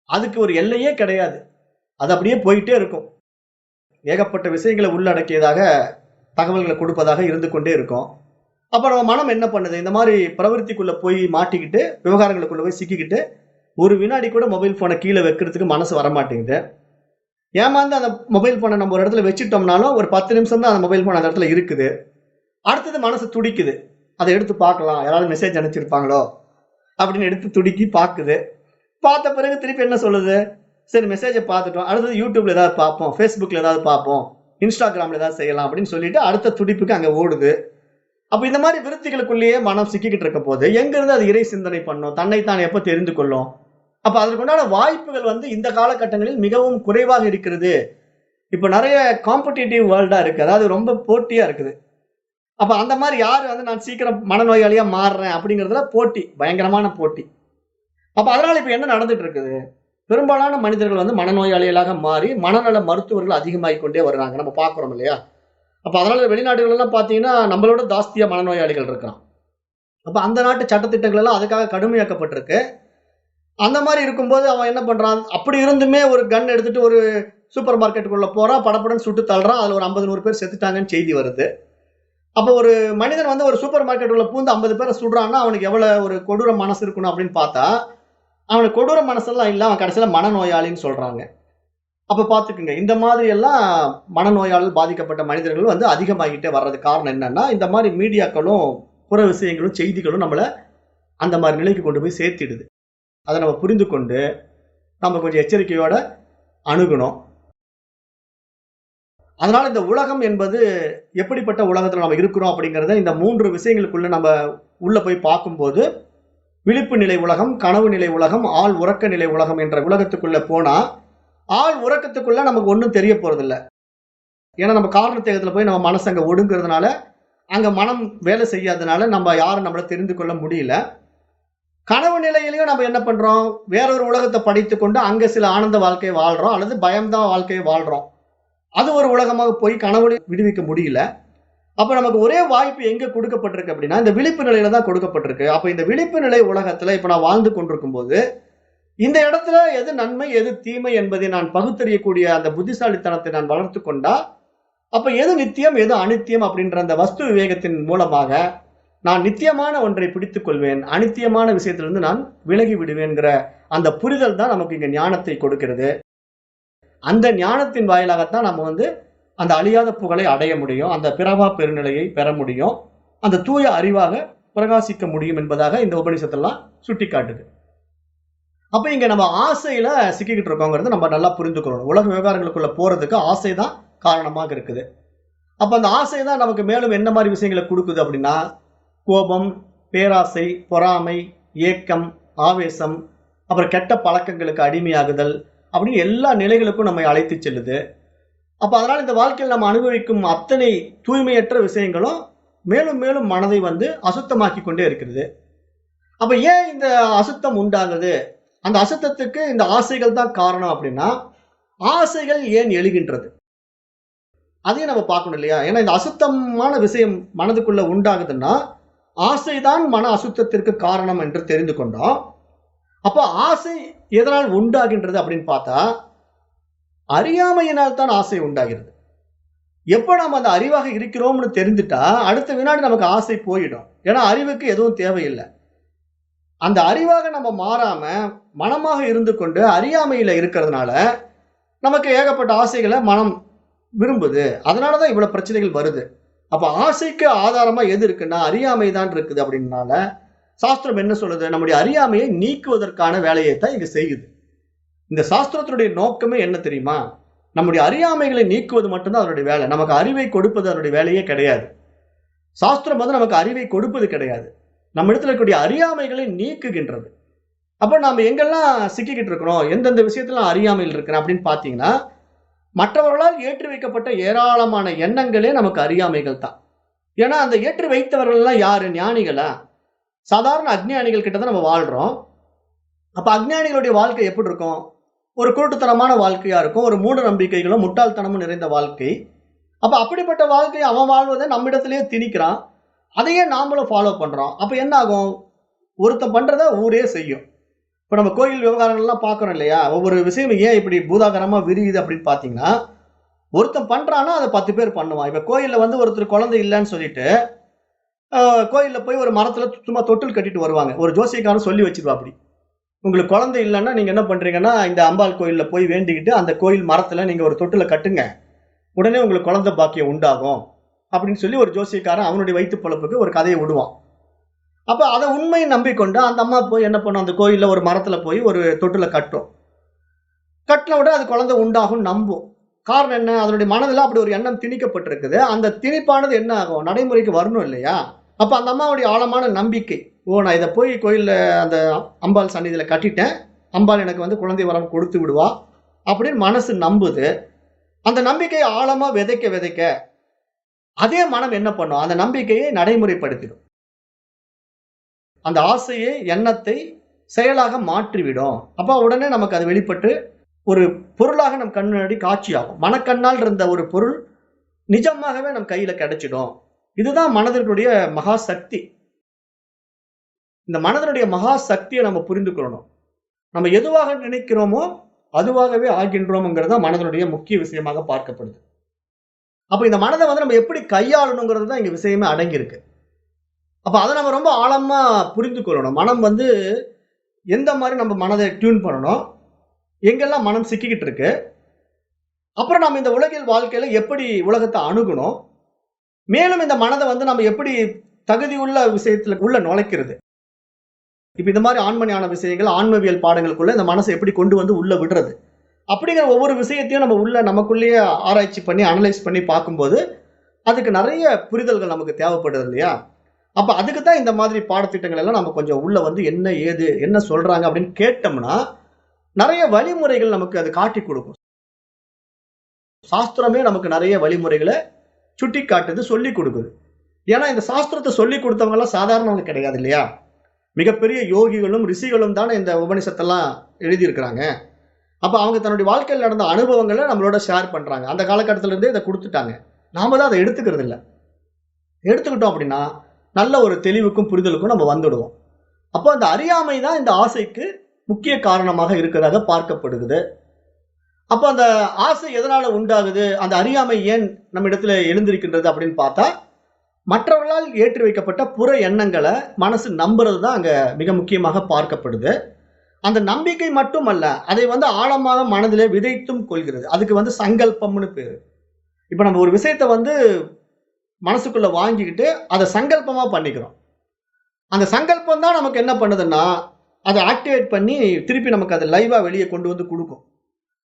Speaker 1: அதுக்கு ஒரு எல்லையே கிடையாது. அது அப்படியே போயிட்டே இருக்கும். ஏகப்பட்ட விஷயங்களை உள்ளடக்கியதாக தகவல்களை கொடுப்பதாக இருந்து கொண்டே இருக்கும். அப்ப நம்ம மனம் என்ன பண்ணுது, இந்த மாதிரி பிரவருத்திக்குள்ள போய் மாட்டிக்கிட்டு விவகாரங்களுக்குள்ள போய் சிக்கிக்கிட்டு ஒரு வினாடி கூட மொபைல் போனை கீழே வைக்கிறதுக்கு மனசு வரமாட்டேங்குது. ஏமாந்து அந்த மொபைல் போனை நம்ம ஒரு இடத்துல வச்சுட்டோம்னாலும் ஒரு 10 நிமிஷம் தான் அந்த மொபைல் போன் அந்த இடத்துல இருக்குது. அடுத்தது மனசு துடிக்குது, அதை எடுத்து பார்க்கலாம், யாராவது மெசேஜ் அனுப்பிச்சிருப்பாங்களோ அப்படின்னு எடுத்து துடிக்கி பார்க்குது. பார்த்த பிறகு திருப்பி என்ன சொல்லுது, சரி மெசேஜை பார்த்துட்டோம், அடுத்தது யூடியூப்ல ஏதாவது பார்ப்போம், ஃபேஸ்புக்ல ஏதாவது பார்ப்போம், இன்ஸ்டாகிராம்ல ஏதாவது செய்யலாம் அப்படின்னு சொல்லிட்டு அடுத்த துடிப்புக்கு அங்க ஓடுது. அப்ப இந்த மாதிரி விருத்திகளுக்குள்ளேயே மனம் சிக்கிக்கிட்டு இருக்க போது எங்க இருந்து அது இறை சிந்தனை பண்ணும், தன்னைத்தான் எப்ப தெரிந்து கொள்ளும்? அப்ப அதற்குண்டான வாய்ப்புகள் இந்த காலகட்டங்களில் மிகவும் குறைவாக இருக்கிறது. இப்ப நிறைய காம்படிட்டிவ் வேர்ல்டா இருக்கு, அதாவது ரொம்ப போட்டியா இருக்குது. அப்ப அந்த மாதிரி யாரு நான் சீக்கிரம் மனநோயாளியா மாறுறேன் அப்படிங்கறதுல போட்டி, பயங்கரமான போட்டி. அப்ப அதனால இப்ப என்ன நடந்துட்டு இருக்குது, பெரும்பாலான மனிதர்கள் மனநோயாளிகளாக மாறி மனநல மருத்துவர்கள் அதிகமாகிக் கொண்டே வர்றாங்க, நம்ம பாக்குறோம் இல்லையா? அப்ப அதனால வெளிநாடுகள் எல்லாம் பாத்தீங்கன்னா நம்மளோட ஜாஸ்தியா மனநோயாளிகள் இருக்கான். அப்ப அந்த நாட்டு சட்டத்திட்டங்கள் எல்லாம் அதுக்காக கடுமையாக்கப்பட்டிருக்கு. அந்த மாதிரி இருக்கும்போது அவன் என்ன பண்றான், அப்படி இருந்துமே ஒரு கன் எடுத்துட்டு ஒரு சூப்பர் மார்க்கெட்டுக்குள்ள போறான், படப்படன்னு சுட்டு தள்ளுறான், அதுல ஒரு 50-100 பேர் செத்துட்டாங்கன்னு செய்தி வருது. அப்ப ஒரு மனிதன் ஒரு சூப்பர் மார்க்கெட்டுக்குள்ள பூந்து 50 பேரை சுடுறான்னா அவனுக்கு எவ்வளவு ஒரு கொடூர மனசு இருக்கணும் அப்படின்னு பார்த்தா அவனுக்கு கொடூர மனசெல்லாம் இல்ல, அவன் கடைசியில மனநோயாளின்னு சொல்றாங்க. அப்ப பாத்துக்குங்க, இந்த மாதிரி எல்லாம் மனநோயால் பாதிக்கப்பட்ட மனிதர்கள் அதிகமாகிட்டே வர்றது காரணம் என்னன்னா இந்த மாதிரி மீடியாக்களும் புற விஷயங்களும் செய்திகளும் நம்மள அந்த மாதிரி நிலைக்கு கொண்டு போய் சேர்த்திடுது. அதை நம்ம புரிந்து கொண்டு நம்ம கொஞ்சம் எச்சரிக்கையோட அணுகணும். அதனால இந்த உலகம் என்பது எப்படிப்பட்ட உலகத்துல நம்ம இருக்கிறோம் அப்படிங்கறத இந்த 3 விஷயங்களுக்குள்ள நம்ம உள்ள போய் பார்க்கும்போது விழிப்பு நிலை உலகம், கனவு நிலை உலகம், ஆள் உறக்க நிலை உலகம் என்ற உலகத்துக்குள்ள போனா ஆள் உறக்கத்துக்குள்ள நமக்கு ஒன்றும் தெரிய போறது இல்லை. ஏன்னா நம்ம காரணத்தேகத்துல போய் நம்ம மனசு அங்க ஒடுங்கிறதுனால அங்க மனம் வேலை செய்யாததுனால நம்ம யாரும் நம்மள தெரிந்து கொள்ள முடியல. கனவு நிலையிலையும் நம்ம என்ன பண்றோம், வேறொரு உலகத்தை படித்துக் கொண்டு அங்க சில ஆனந்த வாழ்க்கையை வாழ்றோம் அல்லது பயம்தான் வாழ்க்கையை வாழ்றோம். அது ஒரு உலகமாக போய் கனவுல விடுவிக்க முடியல. அப்ப நமக்கு ஒரே வாய்ப்பு எங்க கொடுக்கப்பட்டிருக்கு அப்படின்னா இந்த விழிப்பு நிலையில தான் கொடுக்கப்பட்டிருக்கு. அப்ப இந்த விழிப்பு நிலை உலகத்துல இப்ப நான் வாழ்ந்து கொண்டிருக்கும் போது இந்த இடத்துல எது நன்மை எது தீமை என்பதை நான் பகுத்தறியக்கூடிய அந்த புத்திசாலித்தனத்தை நான் வளர்த்து கொண்டா அப்ப எது நித்தியம் எது அனித்தியம் அப்படின்ற அந்த வஸ்து விவேகத்தின் மூலமாக நான் நித்தியமான ஒன்றை பிடித்துக் கொள்வேன், அனித்தியமான விஷயத்திலிருந்து நான் விலகி விடுவேன்கிற அந்த புரிதல் தான் நமக்கு இங்க ஞானத்தை கொடுக்கிறது. அந்த ஞானத்தின் வாயிலாகத்தான் நம்ம வந்து அந்த அழியாத புகழை அடைய முடியும். அந்த பிறவா பெருநிலையை பெற முடியும். அந்த தூய அறிவாக பிரகாசிக்க முடியும் என்பதாக இந்த உபநிஷத்தெல்லாம் சுட்டிக்காட்டுது. அப்ப இங்க நம்ம ஆசையில சிக்கிக்கிட்டு இருக்கோங்கிறது நம்ம நல்லா புரிந்துக்கணும். உலக விவகாரங்களுக்குள்ள போறதுக்கு ஆசை தான் காரணமாக இருக்குது. அப்ப அந்த ஆசை தான் நமக்கு மேலும் என்ன மாதிரி விஷயங்களை கொடுக்குது அப்படின்னா, கோபம், பேராசை, பொறாமை, ஏக்கம், ஆவேசம், அப்புறம் கெட்ட பழக்கங்களுக்கு அடிமையாகுதல் அப்படின்னு எல்லா நிலைகளுக்கும் நம்மை அழைத்து செல்லுது. அப்ப அதனால இந்த வாழ்க்கையில் நம்ம அனுபவிக்கும் அத்தனை தூய்மையற்ற விஷயங்களும் மேலும் மேலும் மனதை வந்து அசுத்தமாக்கி கொண்டே இருக்கிறது. அப்ப ஏன் இந்த அசுத்தம் உண்டாகுது? அந்த அசுத்தத்துக்கு இந்த ஆசைகள் தான் காரணம் அப்படின்னா, ஆசைகள் ஏன் எழுகின்றது? அதையும் நம்ம பார்க்கணும் இல்லையா? ஏன்னா இந்த அசுத்தமான விஷயம் மனதுக்குள்ள உண்டாகுதுன்னா, ஆசைதான் மன அசுத்தத்திற்கு காரணம் என்று தெரிந்து கொண்டோம். அப்ப ஆசை எதனால் உண்டாகின்றது அப்படின்னு பார்த்தா, அறியாமையினால் தான் ஆசை உண்டாகிறது. எப்ப நம்ம அந்த அறிவாக இருக்கிறோம்னு தெரிந்துட்டா, அடுத்த வினாடி நமக்கு ஆசை போயிடும். ஏன்னா அறிவுக்கு எதுவும் தேவையில்லை. அந்த அறிவாக நம்ம மாறாம மனமாக இருந்து கொண்டு அறியாமையில இருக்கிறதுனால நமக்கு ஏகப்பட்ட ஆசைகளை மனம் விரும்புது. அதனாலதான் இவ்வளவு பிரச்சனைகள் வருது. அப்ப ஆசைக்கு ஆதாரமா எது இருக்குன்னா அறியாமை தான் இருக்குது. அப்படின்னால சாஸ்திரம் என்ன சொல்லுது? நம்முடைய அறியாமையை நீக்குவதற்கான வேலையை தான் இங்க செய்யுது. இந்த சாஸ்திரத்தினுடைய நோக்கமே என்ன தெரியுமா? நம்முடைய அறியாமைகளை நீக்குவது மட்டும்தான் அதனுடைய வேலை. நமக்கு அறிவை கொடுப்பது அதனுடைய வேலையே கிடையாது. சாஸ்திரம் வந்து நமக்கு அறிவை கொடுப்பது கிடையாது. நம்ம இடத்துல இருக்கக்கூடிய அறியாமைகளை நீக்குகின்றது. அப்ப நாம எங்கெல்லாம் சிக்கிக்கிட்டு இருக்கிறோம், எந்தெந்த விஷயத்துல அறியாமையில் இருக்கிறேன் அப்படின்னு பாத்தீங்கன்னா, மற்றவர்களால் ஏற்றி வைக்கப்பட்ட ஏராளமான எண்ணங்களே நமக்கு அறியாமைகள் தான். ஏன்னா அந்த ஏற்றி வைத்தவர்கள் எல்லாம் யாரு? ஞானிகளா? சாதாரண அஜ்ஞானிகள் கிட்ட தான் நம்ம வாழ்றோம். அப்ப அஜ்ஞானிகளுடைய வாழ்க்கை எப்படி இருக்கும்? ஒரு குருட்டுத்தனமான வாழ்க்கையா இருக்கும். ஒரு மூட நம்பிக்கைகளும் முட்டாள்தனமும் நிறைந்த வாழ்க்கை. அப்ப அப்படிப்பட்ட வாழ்க்கையை அவன் வாழ்வதை நம்மிடத்திலேயே திணிக்கிறான். அதையே நாமளும் ஃபாலோ பண்றோம். அப்ப என்ன ஆகும்? ஒருத்தன் பண்றத ஊரே செய்யும். இப்ப நம்ம கோயில் விவகாரங்கள்லாம் பார்க்கறோம் இல்லையா? ஒவ்வொரு விஷயம் ஏன் இப்படி பூதாகரமா விரியுது அப்படின்னு பாத்தீங்கன்னா, ஒருத்தன் பண்றான்னா அதை 10 பேர் பண்ணுவான். இப்ப கோயில்ல வந்து ஒருத்தர் குழந்தை இல்லைன்னு சொல்லிட்டு கோயில்ல போய் ஒரு மரத்துல சும்மா தொட்டில் கட்டிட்டு வருவாங்க. ஒரு ஜோசியக்காரன் சொல்லி வச்சிருவா அப்படி. உங்களுக்கு குழந்தை இல்லைன்னா நீங்க என்ன பண்றீங்கன்னா, இந்த அம்பாள் கோயில்ல போய் வேண்டிக்கிட்டு அந்த கோயில் மரத்துல நீங்க ஒரு தொட்டில கட்டுங்க. உடனே உங்களுக்கு குழந்தை பாக்கியம் உண்டாகும் அப்படின்னு சொல்லி ஒரு ஜோசியக்காரன் அவனுடைய வயிற்று பொழப்புக்கு ஒரு கதையை விடுவான். அப்ப அதை உண்மையை நம்பிக்கொண்டு அந்த அம்மா போய் என்ன பண்ணும்? அந்த கோயில்ல ஒரு மரத்துல போய் ஒரு தொட்டில கட்டும். கட்டின உடனே அது குழந்தை உண்டாகும் நம்பும். காரணம் என்ன? அதனுடைய மனதில் அப்படி ஒரு எண்ணம் திணிக்கப்பட்டிருக்குது. அந்த திணிப்பானது என்ன ஆகும்? நடைமுறைக்கு வரணும் இல்லையா? அப்ப அந்த அம்மாவுடைய ஆழமான நம்பிக்கை, நான் இதை போய் கோயில்ல அந்த அம்பாள் சன்னிதியில கட்டிட்டேன், அம்பாள் எனக்கு வந்து குழந்தை வரம் கொடுத்து விடுவா அப்படின்னு மனசு நம்புது. அந்த நம்பிக்கையை ஆழமா விதைக்க விதைக்க அதே மனம் என்ன பண்ணும்? அந்த நம்பிக்கையை நடைமுறைப்படுத்திடும். அந்த ஆசையை, எண்ணத்தை செயலாக மாற்றிவிடும். அப்ப உடனே நமக்கு அது வெளிப்பட்டு ஒரு பொருளாக நம் கண்ணாடி காட்சியாகும். மனக்கண்ணால் இருந்த ஒரு பொருள் நிஜமாகவே நம் கையில கிடைச்சிடும். இதுதான் மனதினுடைய மகா சக்தி. இந்த மனதினுடைய மகா சக்தியை நம்ம புரிந்து கொள்ளணும். நம்ம எதுவாக நினைக்கிறோமோ அதுவாகவே ஆகின்றோம்ங்கிறது தான் மனதினுடைய முக்கிய விஷயமாக பார்க்கப்படுது. அப்ப இந்த மனதை வந்து நம்ம எப்படி கையாளணுங்கிறது தான் இங்க விஷயமே அடங்கி இருக்கு. அப்ப அதை நம்ம ரொம்ப ஆழமா புரிந்து கொள்ளணும். மனம் வந்து எந்த மாதிரி நம்ம மனதை டியூன் பண்ணணும், எங்கெல்லாம் மனம் சிக்கிக்கிட்டு இருக்கு, அப்புறம் நம்ம இந்த உலகில் வாழ்க்கையில எப்படி உலகத்தை அணுகணும், மேலும் இந்த மனதை வந்து நம்ம எப்படி தகுதி உள்ள விஷயத்துல உள்ள நுழைக்கிறது. இப்ப இந்த மாதிரி ஆன்மஞான விஷயங்கள், ஆன்மவியல் பாடங்களுக்குள்ள இந்த மனசை எப்படி கொண்டு வந்து உள்ள விடுறது அப்படிங்கிற ஒவ்வொரு விஷயத்தையும் நம்ம உள்ள நமக்குள்ளேயே ஆராய்ச்சி பண்ணி அனலைஸ் பண்ணி பார்க்கும்போது அதுக்கு நிறைய புரிதல்கள் நமக்கு தேவைப்படுது இல்லையா? அப்ப அதுக்கு தான் இந்த மாதிரி பாடத்திட்டங்கள் எல்லாம் நம்ம கொஞ்சம் உள்ள வந்து என்ன ஏது என்ன சொல்றாங்க அப்படின்னு கேட்டோம்னா நிறைய வழிமுறைகள் நமக்கு அது காட்டி கொடுக்கும். சாஸ்திரமே நமக்கு நிறைய வழிமுறைகளை சுட்டி காட்டுது, சொல்லி கொடுக்குது. ஏன்னா இந்த சாஸ்திரத்தை சொல்லி கொடுத்தவங்க எல்லாம் சாதாரணவங்க கிடையாது இல்லையா? மிகப்பெரிய யோகிகளும் ரிஷிகளும் தானே இந்த உபனிஷத்தெல்லாம் எழுதியிருக்கிறாங்க. அப்ப அவங்க தன்னுடைய வாழ்க்கையில் நடந்த அனுபவங்களை நம்மளோட ஷேர் பண்றாங்க. அந்த காலகட்டத்தில இருந்தே இதை கொடுத்துட்டாங்க. நாம தான் அதை எடுத்துக்கிறது இல்லை. எடுத்துக்கிட்டோம் அப்படின்னா நல்ல ஒரு தெளிவுக்கும் புரிதலுக்கும் நம்ம வந்துடுவோம். அப்போ அந்த அறியாமை தான் இந்த ஆசைக்கு முக்கிய காரணமாக இருக்கிறதாக பார்க்கப்படுகிறது. அப்போ அந்த ஆசை எதனால உண்டாகுது, அந்த அறியாமை ஏன் நம்ம இடத்துல எழுந்திருக்கின்றது அப்படின்னு பார்த்தா, மற்றவர்களால் ஏற்றி வைக்கப்பட்ட புற எண்ணங்களை மனசு நம்புறது தான் அங்க மிக முக்கியமாக பார்க்கப்படுது. அந்த நம்பிக்கை மட்டுமல்ல, அதை ஆழமாக மனதிலே விதைத்தும் கொள்கிறது. அதுக்கு சங்கல்பம்னு பேரு. இப்ப நம்ம ஒரு விஷயத்த மனசுக்குள்ள வாங்கிக்கிட்டு, அத சங்கல்பமா பண்ணிக்கிறோம். அந்த சங்கல்பம் தான் நமக்கு என்ன பண்ணுதுன்னா, அத ஆக்டிவேட் பண்ணி திருப்பி நமக்கு அத லைவா வெளிய கொண்டு குடுக்கும்.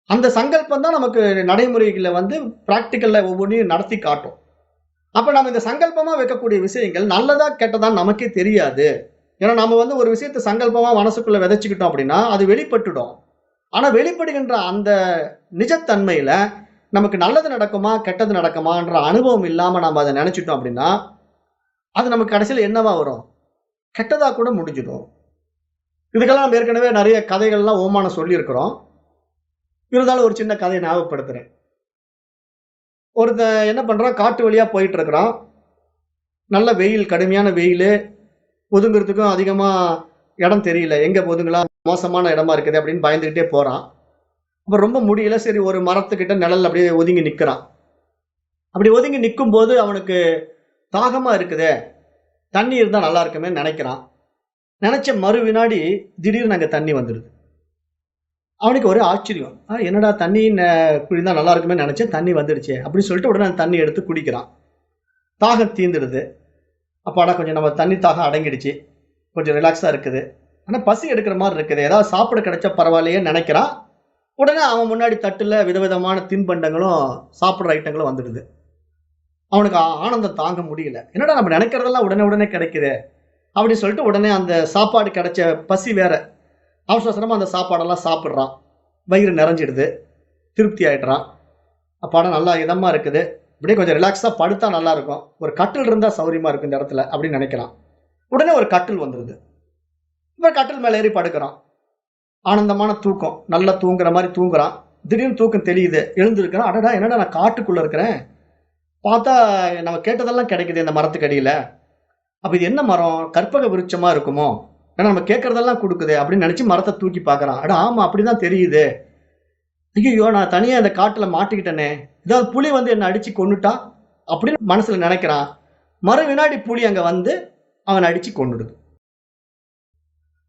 Speaker 1: அந்த சங்கல்பம் தான் நமக்கு நடைமுறைகள்ல பிராக்டிகல்ல ஒவ்வொன்னையும் நடத்தி காட்டும். அப்ப நம்ம இந்த சங்கல்பமா வைக்கக்கூடிய விஷயங்கள் நல்லதா, கெட்டதான்னு நமக்கே தெரியாது. ஏன்னா நாம ஒரு விஷயத்த சங்கல்பமா மனசுக்குள்ள விதைச்சுக்கிட்டோம் அப்படின்னா, அது வெளிப்பட்டுடும். ஆனா வெளிப்படுகின்ற அந்த நிஜத்தன்மையில நமக்கு நல்லது நடக்குமா, கெட்டது நடக்குமான்ற அனுபவம் இல்லாம நாம அத நெனச்சுட்டோம் அப்படின்னா, அது நமக்கு கடைசியில என்னவா வரும்? கெட்டதா கூட முடிஞ்சிடும். இதுக்கெல்லாம் நம்ம ஏற்கனவே நெறைய கதைகள்லாம் ஓமானம் சொல்லியிருக்கிறோம். இருந்தாலும் ஒரு சின்ன கதைய ஞாபகப்படுத்துறேன். ஒருத்தன் என்ன பண்றான், காட்டு வழியா போயிட்டு இருக்கிறான். நல்ல வெயில், கடுமையான வெயிலு. ஒதுங்குறதுக்கும் அதிகமா இடம் தெரியல. எங்க ஒதுங்கலாம்? மோசமான இடமா இருக்குதே அப்படின்னு பயந்துகிட்டே போறான். அப்ப ரொம்ப முடியல. சரி ஒரு மரத்துக்கிட்ட நிழல்ல அப்படியே ஒதுங்கி நிக்கிறான். அப்படி ஒதுங்கி நிக்கும்போது அவனுக்கு தாகமா இருக்குதே, தண்ணி இருந்தா நல்லா இருக்குமேன்னு நெனைக்கிறான். நெனச்ச மறு வினாடி திடீர்னு அங்க தண்ணி வந்துருது. அவனுக்கு ஒரே ஆச்சரியம். என்னடா தண்ணி குடிந்தா நல்லா இருக்குமேன்னு நெனச்சேன், தண்ணி வந்துடுச்சே! அப்படின்னு சொல்லிட்டு உடனே அந்த தண்ணி எடுத்து குடிக்கிறான். தாகம் தீந்துடுது. அப்பாடா கொஞ்சம் நம்ம தண்ணி தாகம் அடங்கிடுச்சு. கொஞ்சம் ரிலாக்ஸா இருக்குது. ஆனா பசி எடுக்கிற மாரி இருக்குது. ஏதாவது சாப்பிட கிடைச்சா பரவாயில்லையேன்னு நெனைக்கிறான். உடனே அவன் முன்னாடி தட்டுல விதவிதமான தின்பண்டங்களும், சாப்பிடுற ஐட்டங்களும் வந்துடுது. அவனுக்கு ஆனந்தம் தாங்க முடியல. என்னடா நம்ம நெனைக்கிறதெல்லாம் உடனே உடனே கிடைக்குதே! அப்படின்னு சொல்லிட்டு உடனே அந்த சாப்பாடு கிடைச்ச பசி வேற. அவசர அவசரமா அந்த சாப்பாடெல்லாம் சாப்பிடுறான். வயிறு நெறஞ்சிடுது. திருப்தி ஆயிடுறான். அப்பாடா நல்லா இதமா இருக்குது. இப்படியே கொஞ்சம் ரிலாக்ஸா படுத்தா நல்லா இருக்கும். ஒரு கட்டில் இருந்தா சௌரியமா இருக்கும் இந்த இடத்துல அப்படின்னு நெனைக்கிறான். உடனே ஒரு கட்டில் வந்துருது. இவன் கட்டில் மேல ஏறி படுக்கிறான். ஆனந்தமான தூக்கம். நல்லா தூங்குற மாரி தூங்குறான். திடீர்னு தூக்கம் தெளியுது. எழுந்திருக்கிறான். அடடா! என்னடா நான் காட்டுக்குள்ள இருக்கிறேன். பார்த்தா நம்ம கேட்டதெல்லாம் கிடைக்குதே இந்த மரத்துக்கு அடியில. அப்ப இது என்ன மரம்? கற்பக விருட்சமா இருக்குமோ? ஏன்னா நம்ம கேட்கிறதெல்லாம் குடுக்குதே அப்படின்னு நெனச்சு மரத்த தூக்கி பார்க்கறான். அட ஆமா அப்படிதான் தெரியுது. ஐய்யய்யோ! நான் தனியா இந்த காட்டுல மாட்டிக்கிட்டேனே! ஏதாவது புலி என்ன அடிச்சு கொன்னுட்டா? அப்படின்னு மனசுல நெனைக்கிறான். மறு வினாடி புலி அங்க அவன அடிச்சு கொன்னுடுது.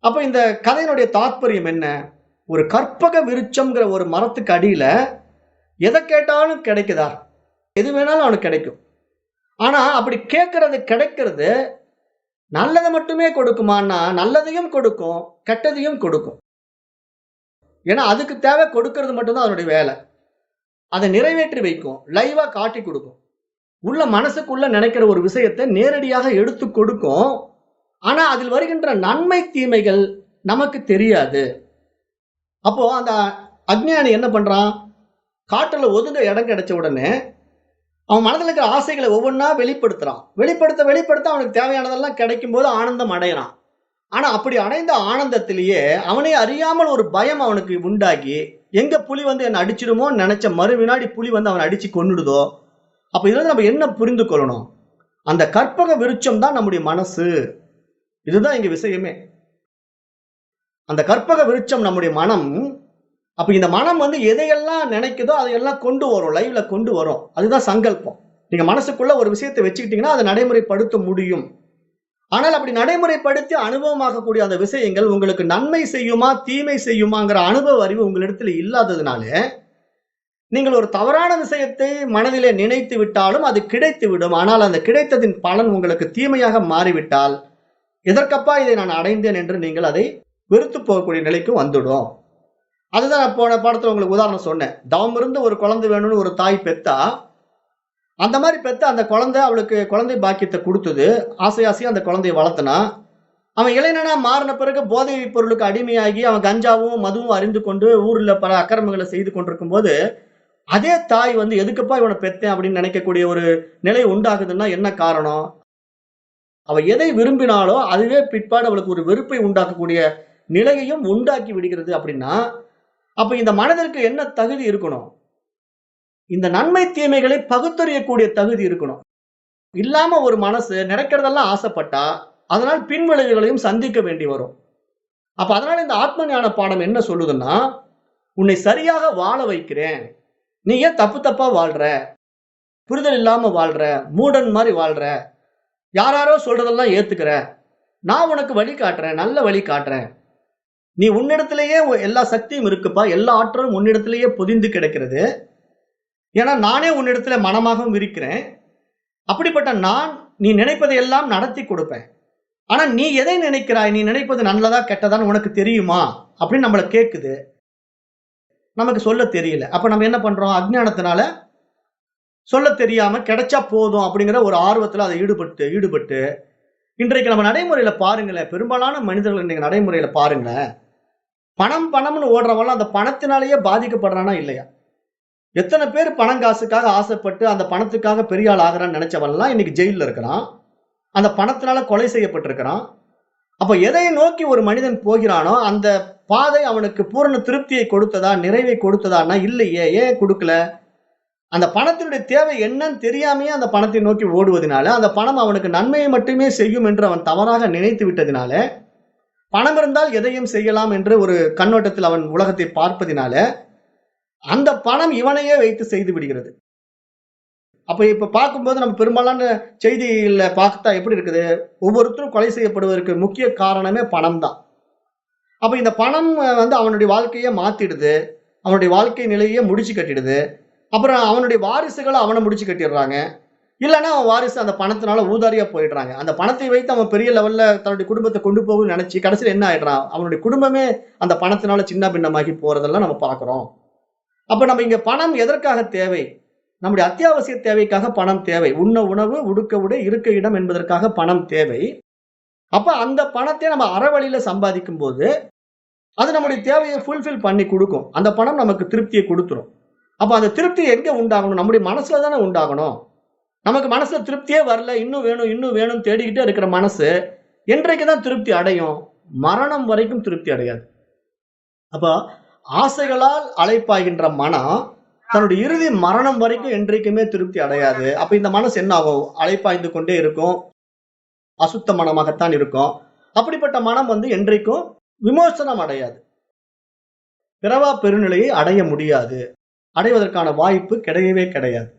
Speaker 1: அப்ப இந்த கதையினுடைய தாத்பரியம் என்ன? ஒரு கற்பக விருட்சம்ங்கிற ஒரு மரத்துக்கு அடியில எத கேட்டாலும் கிடைக்குதா? எது வேணாலும் அவனுக்கு கிடைக்கும். ஆனா அப்படி கேட்கிறது கிடைக்கிறது நல்லத மட்டுமே கொடுக்குமான்னா, நல்லதையும் கொடுக்கும், கெட்டதையும் கொடுக்கும். ஏன்னா அதுக்கு தேவை கொடுக்கிறது மட்டும் தான் அதனுடைய வேலை. அத நிறைவேற்றி வைக்கும். லைவா காட்டிக் குடுக்கும். உள்ள மனசுக்குள்ள நினைக்கிற ஒரு விஷயத்த நேரடியாக எடுத்துக் கொடுக்கும். ஆனா அதில் வருகின்ற நன்மை, தீமைகள் நமக்கு தெரியாது. அப்போ அந்த அஞ்ஞானி என்ன பண்றான்? காட்டுல ஒதுங்க இடம் கிடைச்ச உடனே, அவன் மனதில இருக்கிற ஆசைகள ஒவ்வொன்னா வெளிப்படுத்துறான். வெளிப்படுத்த அவனுக்கு தேவையானதெல்லாம் கிடைக்கும்போது ஆனந்தம் அடையறான். ஆனா அப்படி அடைந்த ஆனந்தத்திலேயே அவனை அறியாமல் ஒரு பயம் அவனுக்கு உண்டாகி, எங்க புலி என்ன அடிச்சிடுமோன்னு நெனச்ச மறு வினாடி புலி அவன அடிச்சு கொன்னுடுதோ, அப்ப இதுலருந்து நம்ம என்ன புரிந்து கொள்ளணும்? அந்த கற்பக விருட்சம் தான் நம்முடைய மனசு. இதுதான் இங்க விஷயமே. அந்த கற்பக விருட்சம் நம்முடைய மனம். அப்ப இந்த மனம் எதையெல்லாம் நினைக்குதோ அதையெல்லாம் கொண்டு வரும். லைவ்ல கொண்டு வரும். அதுதான் சங்கல்பம். நீங்க மனசுக்குள்ள ஒரு விஷயத்த வச்சுக்கிட்டீங்கன்னா, அத நடைமுறைப்படுத்த முடியும். ஆனால் அப்படி நடைமுறைப்படுத்தி அனுபவமாக்கக்கூடிய அந்த விஷயங்கள் உங்களுக்கு நன்மை செய்யுமா, தீமை செய்யுமாங்கிற அனுபவ அறிவு உங்களிடத்தில் இல்லாததுனால, நீங்கள் ஒரு தவறான விஷயத்தை மனதிலே நினைத்து விட்டாலும் அது கிடைத்துவிடும். ஆனால் அந்த கிடைத்ததின் பலன் உங்களுக்கு தீமையாக மாறிவிட்டால், எதற்கப்பா இதை நான் அடைந்தேன் என்று நீங்கள் அதை வெறுத்து போகக்கூடிய நிலைக்கு வந்துடும். அதுதான் நான் போன பாடத்துல உங்களுக்கு உதாரணம் சொன்னேன். தவம் இருந்து ஒரு குழந்தை வேணும்னு ஒரு தாய் பெத்தா, அந்த மாரி பெத்த அந்த குழந்தை அவளுக்கு குழந்தை பாக்கியத்த குடுத்தது. ஆசை ஆசையா அந்த குழந்தைய வளர்த்தனா, அவன் இளைஞனா மாறின பிறகு போதைப் பொருளுக்கு அடிமையாகி அவன் கஞ்சாவும், மதுவும் அறிந்து கொண்டு ஊர்ல பல அக்கிரமங்கள செய்து கொண்டிருக்கும்போது, அதே தாய் எதுக்குப்பா இவன பெத்தேன் அப்படின்னு நினைக்கக்கூடிய ஒரு நிலை உண்டாகுதுன்னா என்ன காரணம்? அவ எதை விரும்பினாளோ அதுவே பிற்பாடு அவளுக்கு ஒரு வெறுப்பை உண்டாக்கக்கூடிய நிலையையும் உண்டாக்கி விடுகிறது அப்படின்னா, அப்ப இந்த மனதிற்கு என்ன தகுதி இருக்கணும்? இந்த நன்மை தீமைகளை பகுத்தறியக்கூடிய தகுதி இருக்கணும். இல்லாம ஒரு மனசு நினைக்கிறதெல்லாம் ஆசைப்பட்டா, அதனால் பின்விளைவுகளையும் சந்திக்க வேண்டி வரும். அப்ப அதனால இந்த ஆத்ம ஞான பாடம் என்ன சொல்லுதுன்னா, உன்னை சரியாக வாழ வைக்கிறேன். நீ ஏன் தப்பு தப்பா வாழ்ற? புரிதல் இல்லாம வாழ்ற, மூடன் மாரி வாழ்ற, யாராரோ சொல்றதெல்லாம் ஏத்துக்கிற. நான் உனக்கு வழி காட்டுறேன், நல்ல வழி காட்டுறேன். நீ உன்னிடத்திலேயே எல்லா சக்தியும் இருக்குப்பா, எல்லா ஆற்றலும் உன்னிடத்திலேயே பொதிந்து கிடக்கிறது. ஏன்னா நானே உன்னிடத்துல மனமாகவும் இருக்கிறேன். அப்படிப்பட்ட நான் நீ நினைப்பதை எல்லாம் நடத்தி கொடுப்பேன். ஆனா நீ எதை நினைக்கிறாய்? நீ நினைப்பது நல்லதா கெட்டதான்னு உனக்கு தெரியுமா? அப்படின்னு நம்மள கேக்குது. நமக்கு சொல்ல தெரியல. அப்ப நம்ம என்ன பண்றோம்? அஞ்ஞானத்தினால சொல்ல தெரியாம கிடைச்சா போதும் அப்படிங்கிற ஒரு ஆர்வத்துல அதை ஈடுபட்டு இன்றைக்கு நம்ம நடைமுறையில பாருங்களேன். பெரும்பாலான மனிதர்கள் இன்னைக்கு நடைமுறையில பாருங்களேன். பணம்னு ஓடுறவன்லாம் அந்த பணத்தினாலேயே பாதிக்கப்படுறானா இல்லையா? எத்தனை பேர் பணம் காசுக்காக ஆசைப்பட்டு அந்த பணத்துக்காக பெரிய ஆள் ஆகுறான்னு நினைச்சவன்லாம் இன்னைக்கு ஜெயில்ல இருக்கிறான். அந்த பணத்தினால கொலை செய்யப்பட்டிருக்கிறான். அப்ப எதை நோக்கி ஒரு மனிதன் போகிறானோ அந்த பாதை அவனுக்கு பூரண திருப்தியை கொடுத்ததா, நிறைவை கொடுத்ததான்னா இல்லையே. ஏன் கொடுக்கல? அந்த பணத்தினுடைய தேவை என்னன்னு தெரியாமயே அந்த பணத்தை நோக்கி ஓடுவதனால, அந்த பணம் அவனுக்கு நன்மையை மட்டுமே செய்யும் என்று அவன் தவறாக நினைத்து விட்டதினால, பணம் இருந்தால் எதையும் செய்யலாம் என்று ஒரு கண்ணோட்டத்தில் அவன் உலகத்தை பார்ப்பதினால, அந்த பணம் இவனையே வைத்து செய்து விடுகிறது. அப்ப இப்ப பார்க்கும்போது நம்ம பெரும்பாலான செய்தியில பார்த்தா எப்படி இருக்குது? ஒவ்வொருத்தரும் கொலை செய்யப்படுவதற்கு முக்கிய காரணமே பணம் தான். அப்ப இந்த பணம் அவனுடைய வாழ்க்கைய மாத்திடுது. அவனுடைய வாழ்க்கை நிலையே முடிச்சு கட்டிடுது. அப்புறம் அவனுடைய வாரிசுகள அவன முடிச்சு கட்டிடுறாங்க. இல்லன்னா அவன் வாரிசு அந்த பணத்தினால ஊதாரியா போயிடுறாங்க. அந்த பணத்தை வைத்து அவன் பெரிய லெவல்ல தன்னுடைய குடும்பத்த கொண்டு போகும்னு நெனச்சு கடைசியில என்ன ஆயிடுறான்? அவனுடைய குடும்பமே அந்த பணத்தினால சின்ன பின்னமாகி போறதெல்லாம் நம்ம பார்க்கிறோம். அப்ப நம்ம இங்க பணம் எதற்காக தேவை? நம்முடைய அத்தியாவசிய தேவைக்காக பணம் தேவை. உண்ண உணவு, உடுக்க உடை, இருக்க இடம் என்பதற்காக பணம் தேவை. அப்ப அந்த பணத்தை நம்ம அறவழியில சம்பாதிக்கும்போது, அது நம்முடைய தேவையை ஃபுல்ஃபில் பண்ணி குடுக்கும். அந்த பணம் நமக்கு திருப்திய குடுத்துரும். அப்ப அந்த திருப்தி எங்க உண்டாகணும்? நம்முடைய மனசுல தானே உண்டாகணும். நமக்கு மனசுல திருப்தியே வரல. இன்னும் வேணும், இன்னும் வேணும்னு தேடிக்கிட்டே இருக்கிற மனசு, என்றைக்கு தான் திருப்தி அடையும்? மரணம் வரைக்கும் திருப்தி அடையாது. அப்ப ஆசைகளால் அலைப்பாய்கின்ற மனம், தன்னுடைய இறுதி மரணம் வரைக்கும் என்றைக்குமே திருப்தி அடையாது. அப்ப இந்த மனசு என்ன ஆகும்? அலைப்பாய்ந்து கொண்டே இருக்கும். அசுத்த மனமாகத்தான் இருக்கும். அப்படிப்பட்ட மனம் என்றைக்கும் விமோசனம் அடையாது. பிறவா பெருநிலையை அடைய முடியாது. அடைவதற்கான வாய்ப்பு கிடையவே கிடையாது.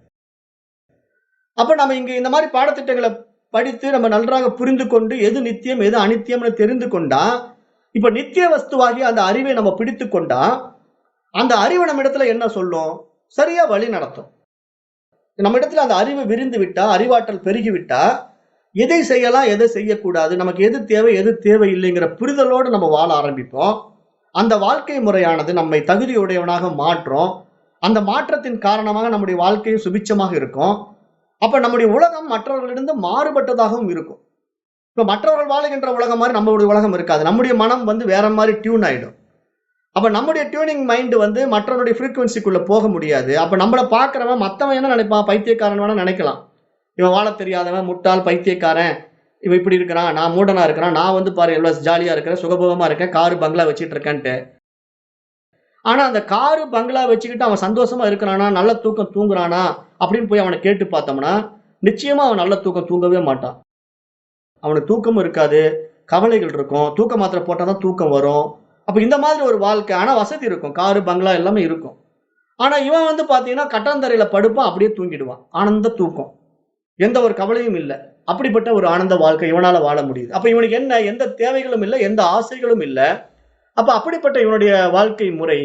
Speaker 1: அப்ப நம்ம இங்க இந்த மாதிரி பாடத்திட்டங்களை படித்து நம்ம நன்றாக புரிந்து கொண்டு எது நித்தியம், எது அனித்தியம்னு தெரிந்து கொண்டா, இப்ப நித்திய வஸ்துவாகிய அந்த அறிவை நம்ம பிடித்துக் கொண்டா, அந்த அறிவு நம்ம இடத்துல என்ன சொல்லும்? சரியா வழி நடத்தும். நம்ம இடத்துல அந்த அறிவு விரிந்து விட்டா, அறிவாற்றல் பெருகிவிட்டா, எதை செய்யலாம், எதை செய்யக்கூடாது, நமக்கு எது தேவை, எது தேவையில்லைங்கிற புரிதலோடு நம்ம வாழ ஆரம்பிப்போம். அந்த வாழ்க்கை முறையானது நம்மை தகுதியுடையவனாக மாற்றும். அந்த மாற்றத்தின் காரணமாக நம்முடைய வாழ்க்கையும் சுபிட்சமாக இருக்கும். அப்ப நம்முடைய உலகம் மற்றவர்களிடம் மாறுபட்டதாகவும் இருக்கும். இப்ப மற்றவர்கள் வாழுகின்ற உலகம் மாதிரி நம்மளுடைய உலகம் இருக்காது. நம்முடைய மனம் வேற மாதிரி டியூன் ஆயிடும். அப்ப நம்முடைய டியூனிங் மைண்ட் மற்றவருடைய ஃப்ரீக்வன்சிக்குள்ள போக முடியாது. அப்ப நம்மள பார்க்கிறவன் மத்தவன் என்ன நினைப்பான்? பைத்தியக்காரன் வேணா நினைக்கலாம். இவன் வாழ தெரியாதவன், முட்டாள், பைத்தியக்காரன், இவன் இப்படி இருக்கிறான், நான் மூடனா இருக்கிறான், நான் பாரு எவ்வளவு ஜாலியா இருக்கிறேன், சுகபோகமா இருக்கேன், காரு பங்களா வச்சிட்டு இருக்கேன்ட்டு. ஆனா அந்த காரு பங்களா வச்சுக்கிட்டு அவன் சந்தோஷமா இருக்கிறானா, நல்ல தூக்கம் தூங்குறானா அப்படின்னு போய் அவனை கேட்டு பார்த்தோம்னா, நிச்சயமா அவன் நல்ல தூக்கம் தூங்கவே மாட்டான். அவனுக்கு தூக்கமும் இருக்காது, கவலைகள் இருக்கும். தூக்க மாத்திரை போட்டா தான் தூக்கம் வரும். அப்ப இந்த மாதிரி ஒரு வாழ்க்கை. ஆனா வசதி இருக்கும். காரு, பங்களா எல்லாமே இருக்கும். ஆனா இவன் பாத்தீங்கன்னா கட்டாந்தரையில படுப்பான், அப்படியே தூங்கிடுவான். ஆனந்த தூக்கம். எந்த ஒரு கவலையும் இல்ல. அப்படிப்பட்ட ஒரு ஆனந்த வாழ்க்கை இவனால வாழ முடியுது. அப்ப இவனுக்கு என்ன? எந்த தேவைகளும் இல்ல, எந்த ஆசைகளும் இல்ல. அப்ப அப்படிப்பட்ட இவனுடைய வாழ்க்கை முறை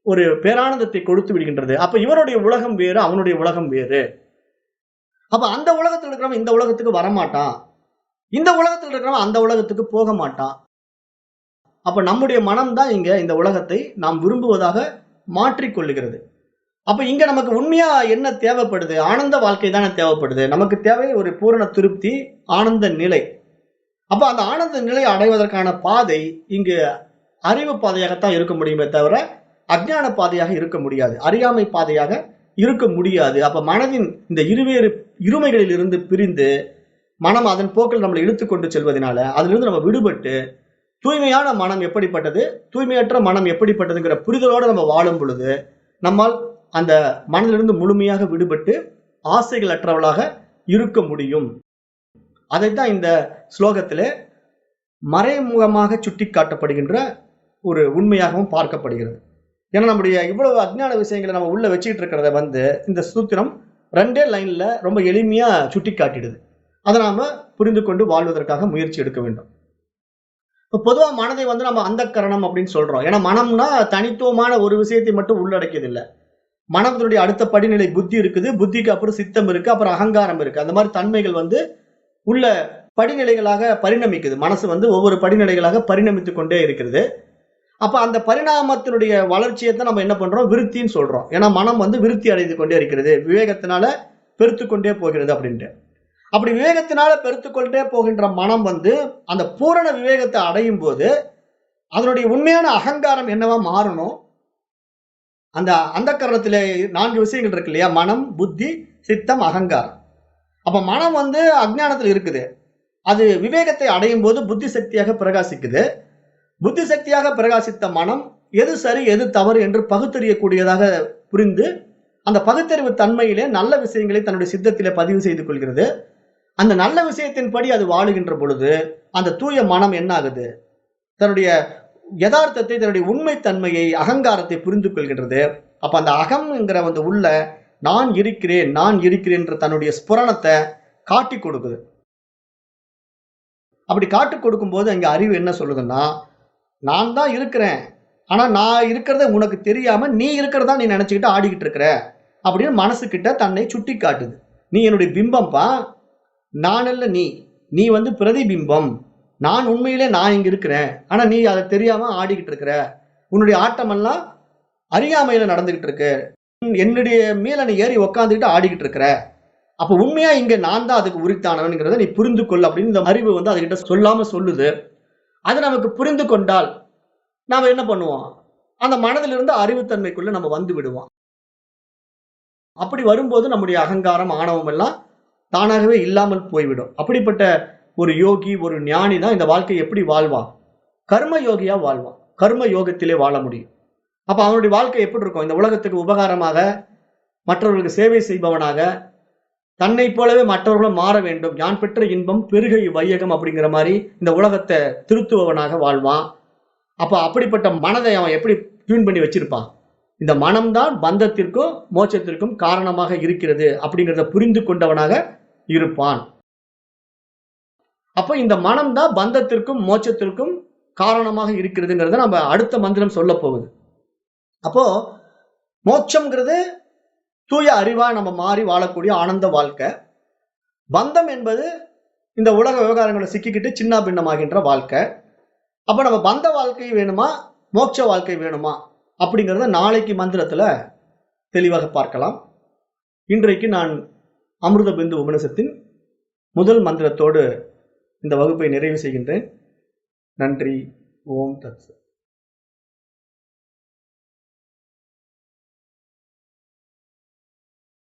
Speaker 1: ஒரு பேரானந்தத்தை கொடுத்து விடுகின்றது. அப்ப இவனுடைய உலகம் வேறு, அவனுடைய உலகம் வேறு. அப்ப அந்த உலகத்தில் இருக்கிறவன் இந்த உலகத்துக்கு வரமாட்டான். இந்த உலகத்தில் இருக்கிறவன் அந்த உலகத்துக்கு போக மாட்டான். அப்ப நம்முடைய மனம் தான் இங்க இந்த உலகத்தை நாம் விரும்புவதாக மாற்றிக் கொள்ளுகிறது. அப்ப இங்க நமக்கு உண்மையா என்ன தேவைப்படுது? ஆனந்த வாழ்க்கை தானே தேவைப்படுது. நமக்கு தேவை ஒரு பூரண திருப்தி, ஆனந்த நிலை. அப்ப அந்த ஆனந்த நிலையை அடைவதற்கான பாதை இங்கு அறிவு பாதையாகத்தான் இருக்க முடியுமே தவிர, அஞ்ஞான பாதையாக இருக்க முடியாது. அறியாமை பாதையாக இருக்க முடியாது. அப்ப மனதின் இந்த இருவேறு இருமைகளில் இருந்து பிரிந்து, மனம் அதன் போக்கில் நம்மளை இழுத்துக்கொண்டு செல்வதனால, அதிலிருந்து நம்ம விடுபட்டு, தூய்மையான மனம் எப்படிப்பட்டது, தூய்மையற்ற மனம் எப்படிப்பட்டதுங்கிற புரிதலோடு நம்ம வாழும் பொழுது, நம்மால் அந்த மனதிலிருந்து முழுமையாக விடுபட்டு ஆசைகள் அற்றவளாக இருக்க முடியும். அதைத்தான் இந்த ஸ்லோகத்திலே மறைமுகமாக சுட்டிக்காட்டப்படுகின்ற ஒரு உண்மையாகவும் பார்க்கப்படுகிறது. ஏன்னா நம்முடைய இவ்வளவு அஞ்ஞான விஷயங்களை நம்ம உள்ள வச்சுக்கிட்டு இருக்கிறத இந்த சூத்திரம் 2 லைன்ல ரொம்ப எளிமையா சுட்டி காட்டிடுது. அதை நாம புரிந்து கொண்டு வாழ்வதற்காக முயற்சி எடுக்க வேண்டும். இப்ப பொதுவா மனதை வந்து நம்ம அந்தக்கரணம் அப்படின்னு சொல்றோம். ஏன்னா மனம்னா தனித்துவமான ஒரு விஷயத்தை மட்டும் உள்ளடக்கியது இல்ல. மனத்தினுடைய அடுத்த படிநிலை புத்தி இருக்குது. புத்திக்கு அப்புறம் சித்தம் இருக்கு. அப்புறம் அகங்காரம் இருக்கு. அந்த மாரி தன்மைகள் வந்து உள்ள படிநிலைகளாக பரிணமிக்குது. மனசு வந்து ஒவ்வொரு படிநிலைகளாக பரிணமித்துக் கொண்டே இருக்கிறது. அப்ப அந்த பரிணாமத்தினுடைய வளர்ச்சியத்தான் நம்ம என்ன பண்றோம்? விருத்தின்னு சொல்றோம். ஏன்னா மனம் வந்து விருத்தி அடைந்து கொண்டே இருக்கிறது. விவேகத்தினால பெருத்துக் கொண்டே போகிறது அப்படின்ட்டு. அப்படி விவேகத்தினால பெருத்துக் கொண்டே போகின்ற மனம் வந்து அந்த பூரண விவேகத்தை அடையும் போது, அதனுடைய உண்மையான அகங்காரம் என்னவா மாறணும்? அந்த அந்தக்கரணத்திலே 4 விஷயங்கள் இருக்கு இல்லையா? மனம், புத்தி, சித்தம், அகங்காரம். அப்ப மனம் வந்து அஞ்ஞானத்துல இருக்குது. அது விவேகத்தை அடையும் போது புத்தி சக்தியாக பிரகாசிக்குது. புத்தி சக்தியாக பிரகாசித்த மனம் எது சரி, எது தவறு என்று பகுத்தறியக்கூடியதாக புரிந்து, அந்த பகுத்தறிவு தன்மையிலே நல்ல விஷயங்களை தன்னுடைய சித்தத்திலே பதிவு செய்து கொள்கிறது. அந்த நல்ல விஷயத்தின்படி அது வாழுகின்ற பொழுது, அந்த தூய மனம் என்ன ஆகுது? தன்னுடைய யதார்த்தத்தை, தன்னுடைய உண்மை தன்மையை, அகங்காரத்தை புரிந்து கொள்கின்றது. அப்ப அந்த அகம்ங்கிற வந்து உள்ள நான் இருக்கிறேன், நான் இருக்கிறேன் என்ற தன்னுடைய ஸ்புரணத்தை காட்டிக் கொடுக்குது. அப்படி காட்டிக் கொடுக்கும்போது அங்க அறிவு என்ன சொல்லுதுன்னா, நான் தான் இருக்கிறேன். ஆனா நான் இருக்கிறது உனக்கு தெரியாம நீ இருக்கிறதா நீ நினைச்சுக்கிட்டு ஆடிக்கிட்டு இருக்கிற. அப்படின்னு மனசுகிட்ட தன்னை சுட்டி காட்டுது. நீ என்னுடைய பிம்பம்பா. நான் அல்ல நீ. நீ வந்து பிரதிபிம்பம். நான் உண்மையிலே நான் இங்க இருக்கிறேன். ஆனா நீ அதை தெரியாம ஆடிக்கிட்டு இருக்கிற. உன்னுடைய ஆட்டமெல்லாம் அறியாமையில நடந்துகிட்டு இருக்கு. என்னுடைய மேல நீ ஏறி உக்காந்துக்கிட்டு ஆடிக்கிட்டு இருக்கிற. அப்ப உண்மையா இங்க நான் தான் அதுக்கு உரித்தானவன்கிறத நீ புரிந்து கொள் அப்படின்னு இந்த அறிவு வந்து அதுகிட்ட சொல்லாம சொல்லுது. அது நமக்கு புரிந்து கொண்டால் நாம என்ன பண்ணுவோம்? அந்த மனதிலிருந்து அறிவுத்தன்மைக்குள்ள நம்ம வந்து விடுவோம். அப்படி வரும்போது நம்முடைய அகங்காரம், ஆணவம் எல்லாம் தானாகவே இல்லாமல் போய்விடும். அப்படிப்பட்ட ஒரு யோகி, ஒரு ஞானி தான் இந்த வாழ்க்கையை எப்படி வாழ்வான்? கர்ம யோகியா வாழ்வான். கர்ம யோகத்திலே வாழ முடியும். அப்ப அவனுடைய வாழ்க்கை எப்படி இருக்கும்? இந்த உலகத்துக்கு உபகாரமாக, மற்றவர்களுக்கு சேவை செய்பவனாக, தன்னைப் போலவே மற்றவர்களும் மாற வேண்டும். யான் பெற்ற இன்பம் பெருக வையகம் அப்படிங்கிற மாரி இந்த உலகத்தை திருத்துபவனாக வாழ்வான். அப்ப அப்படிப்பட்ட மனதை அவன் எப்படி டியூன் பண்ணி வச்சிருப்பான்? இந்த மனம்தான் பந்தத்திற்கும், மோட்சத்திற்கும் காரணமாக இருக்கிறது அப்படிங்கிறத புரிந்து கொண்டவனாக இருப்பான். அப்ப இந்த மனம் தான் பந்தத்திற்கும், மோட்சத்திற்கும் காரணமாக இருக்கிறதுங்கிறத நம்ம அடுத்த மந்திரம் சொல்லப் போகுது. அப்போ மோட்சம்ங்கிறது தூய அறிவா நம்ம மாறி வாழக்கூடிய ஆனந்த வாழ்க்கை. பந்தம் என்பது இந்த உலக விவகாரங்களை சிக்கிக்கிட்டு சின்ன பின்னமாகின்ற வாழ்க்கை. அப்ப நம்ம பந்த வாழ்க்கை வேணுமா? மோட்ச வாழ்க்கை வேணுமா? அப்படிங்கிறத நாளைக்கு மந்திரத்துல தெளிவாக பார்க்கலாம். இன்றைக்கு நான் அமிர்த பிந்து உபனிஷத்தின் முதல் மந்திரத்தோடு இந்த வகுப்பை நிறைவு செய்கின்றேன். நன்றி. ஓம் தத் சத்.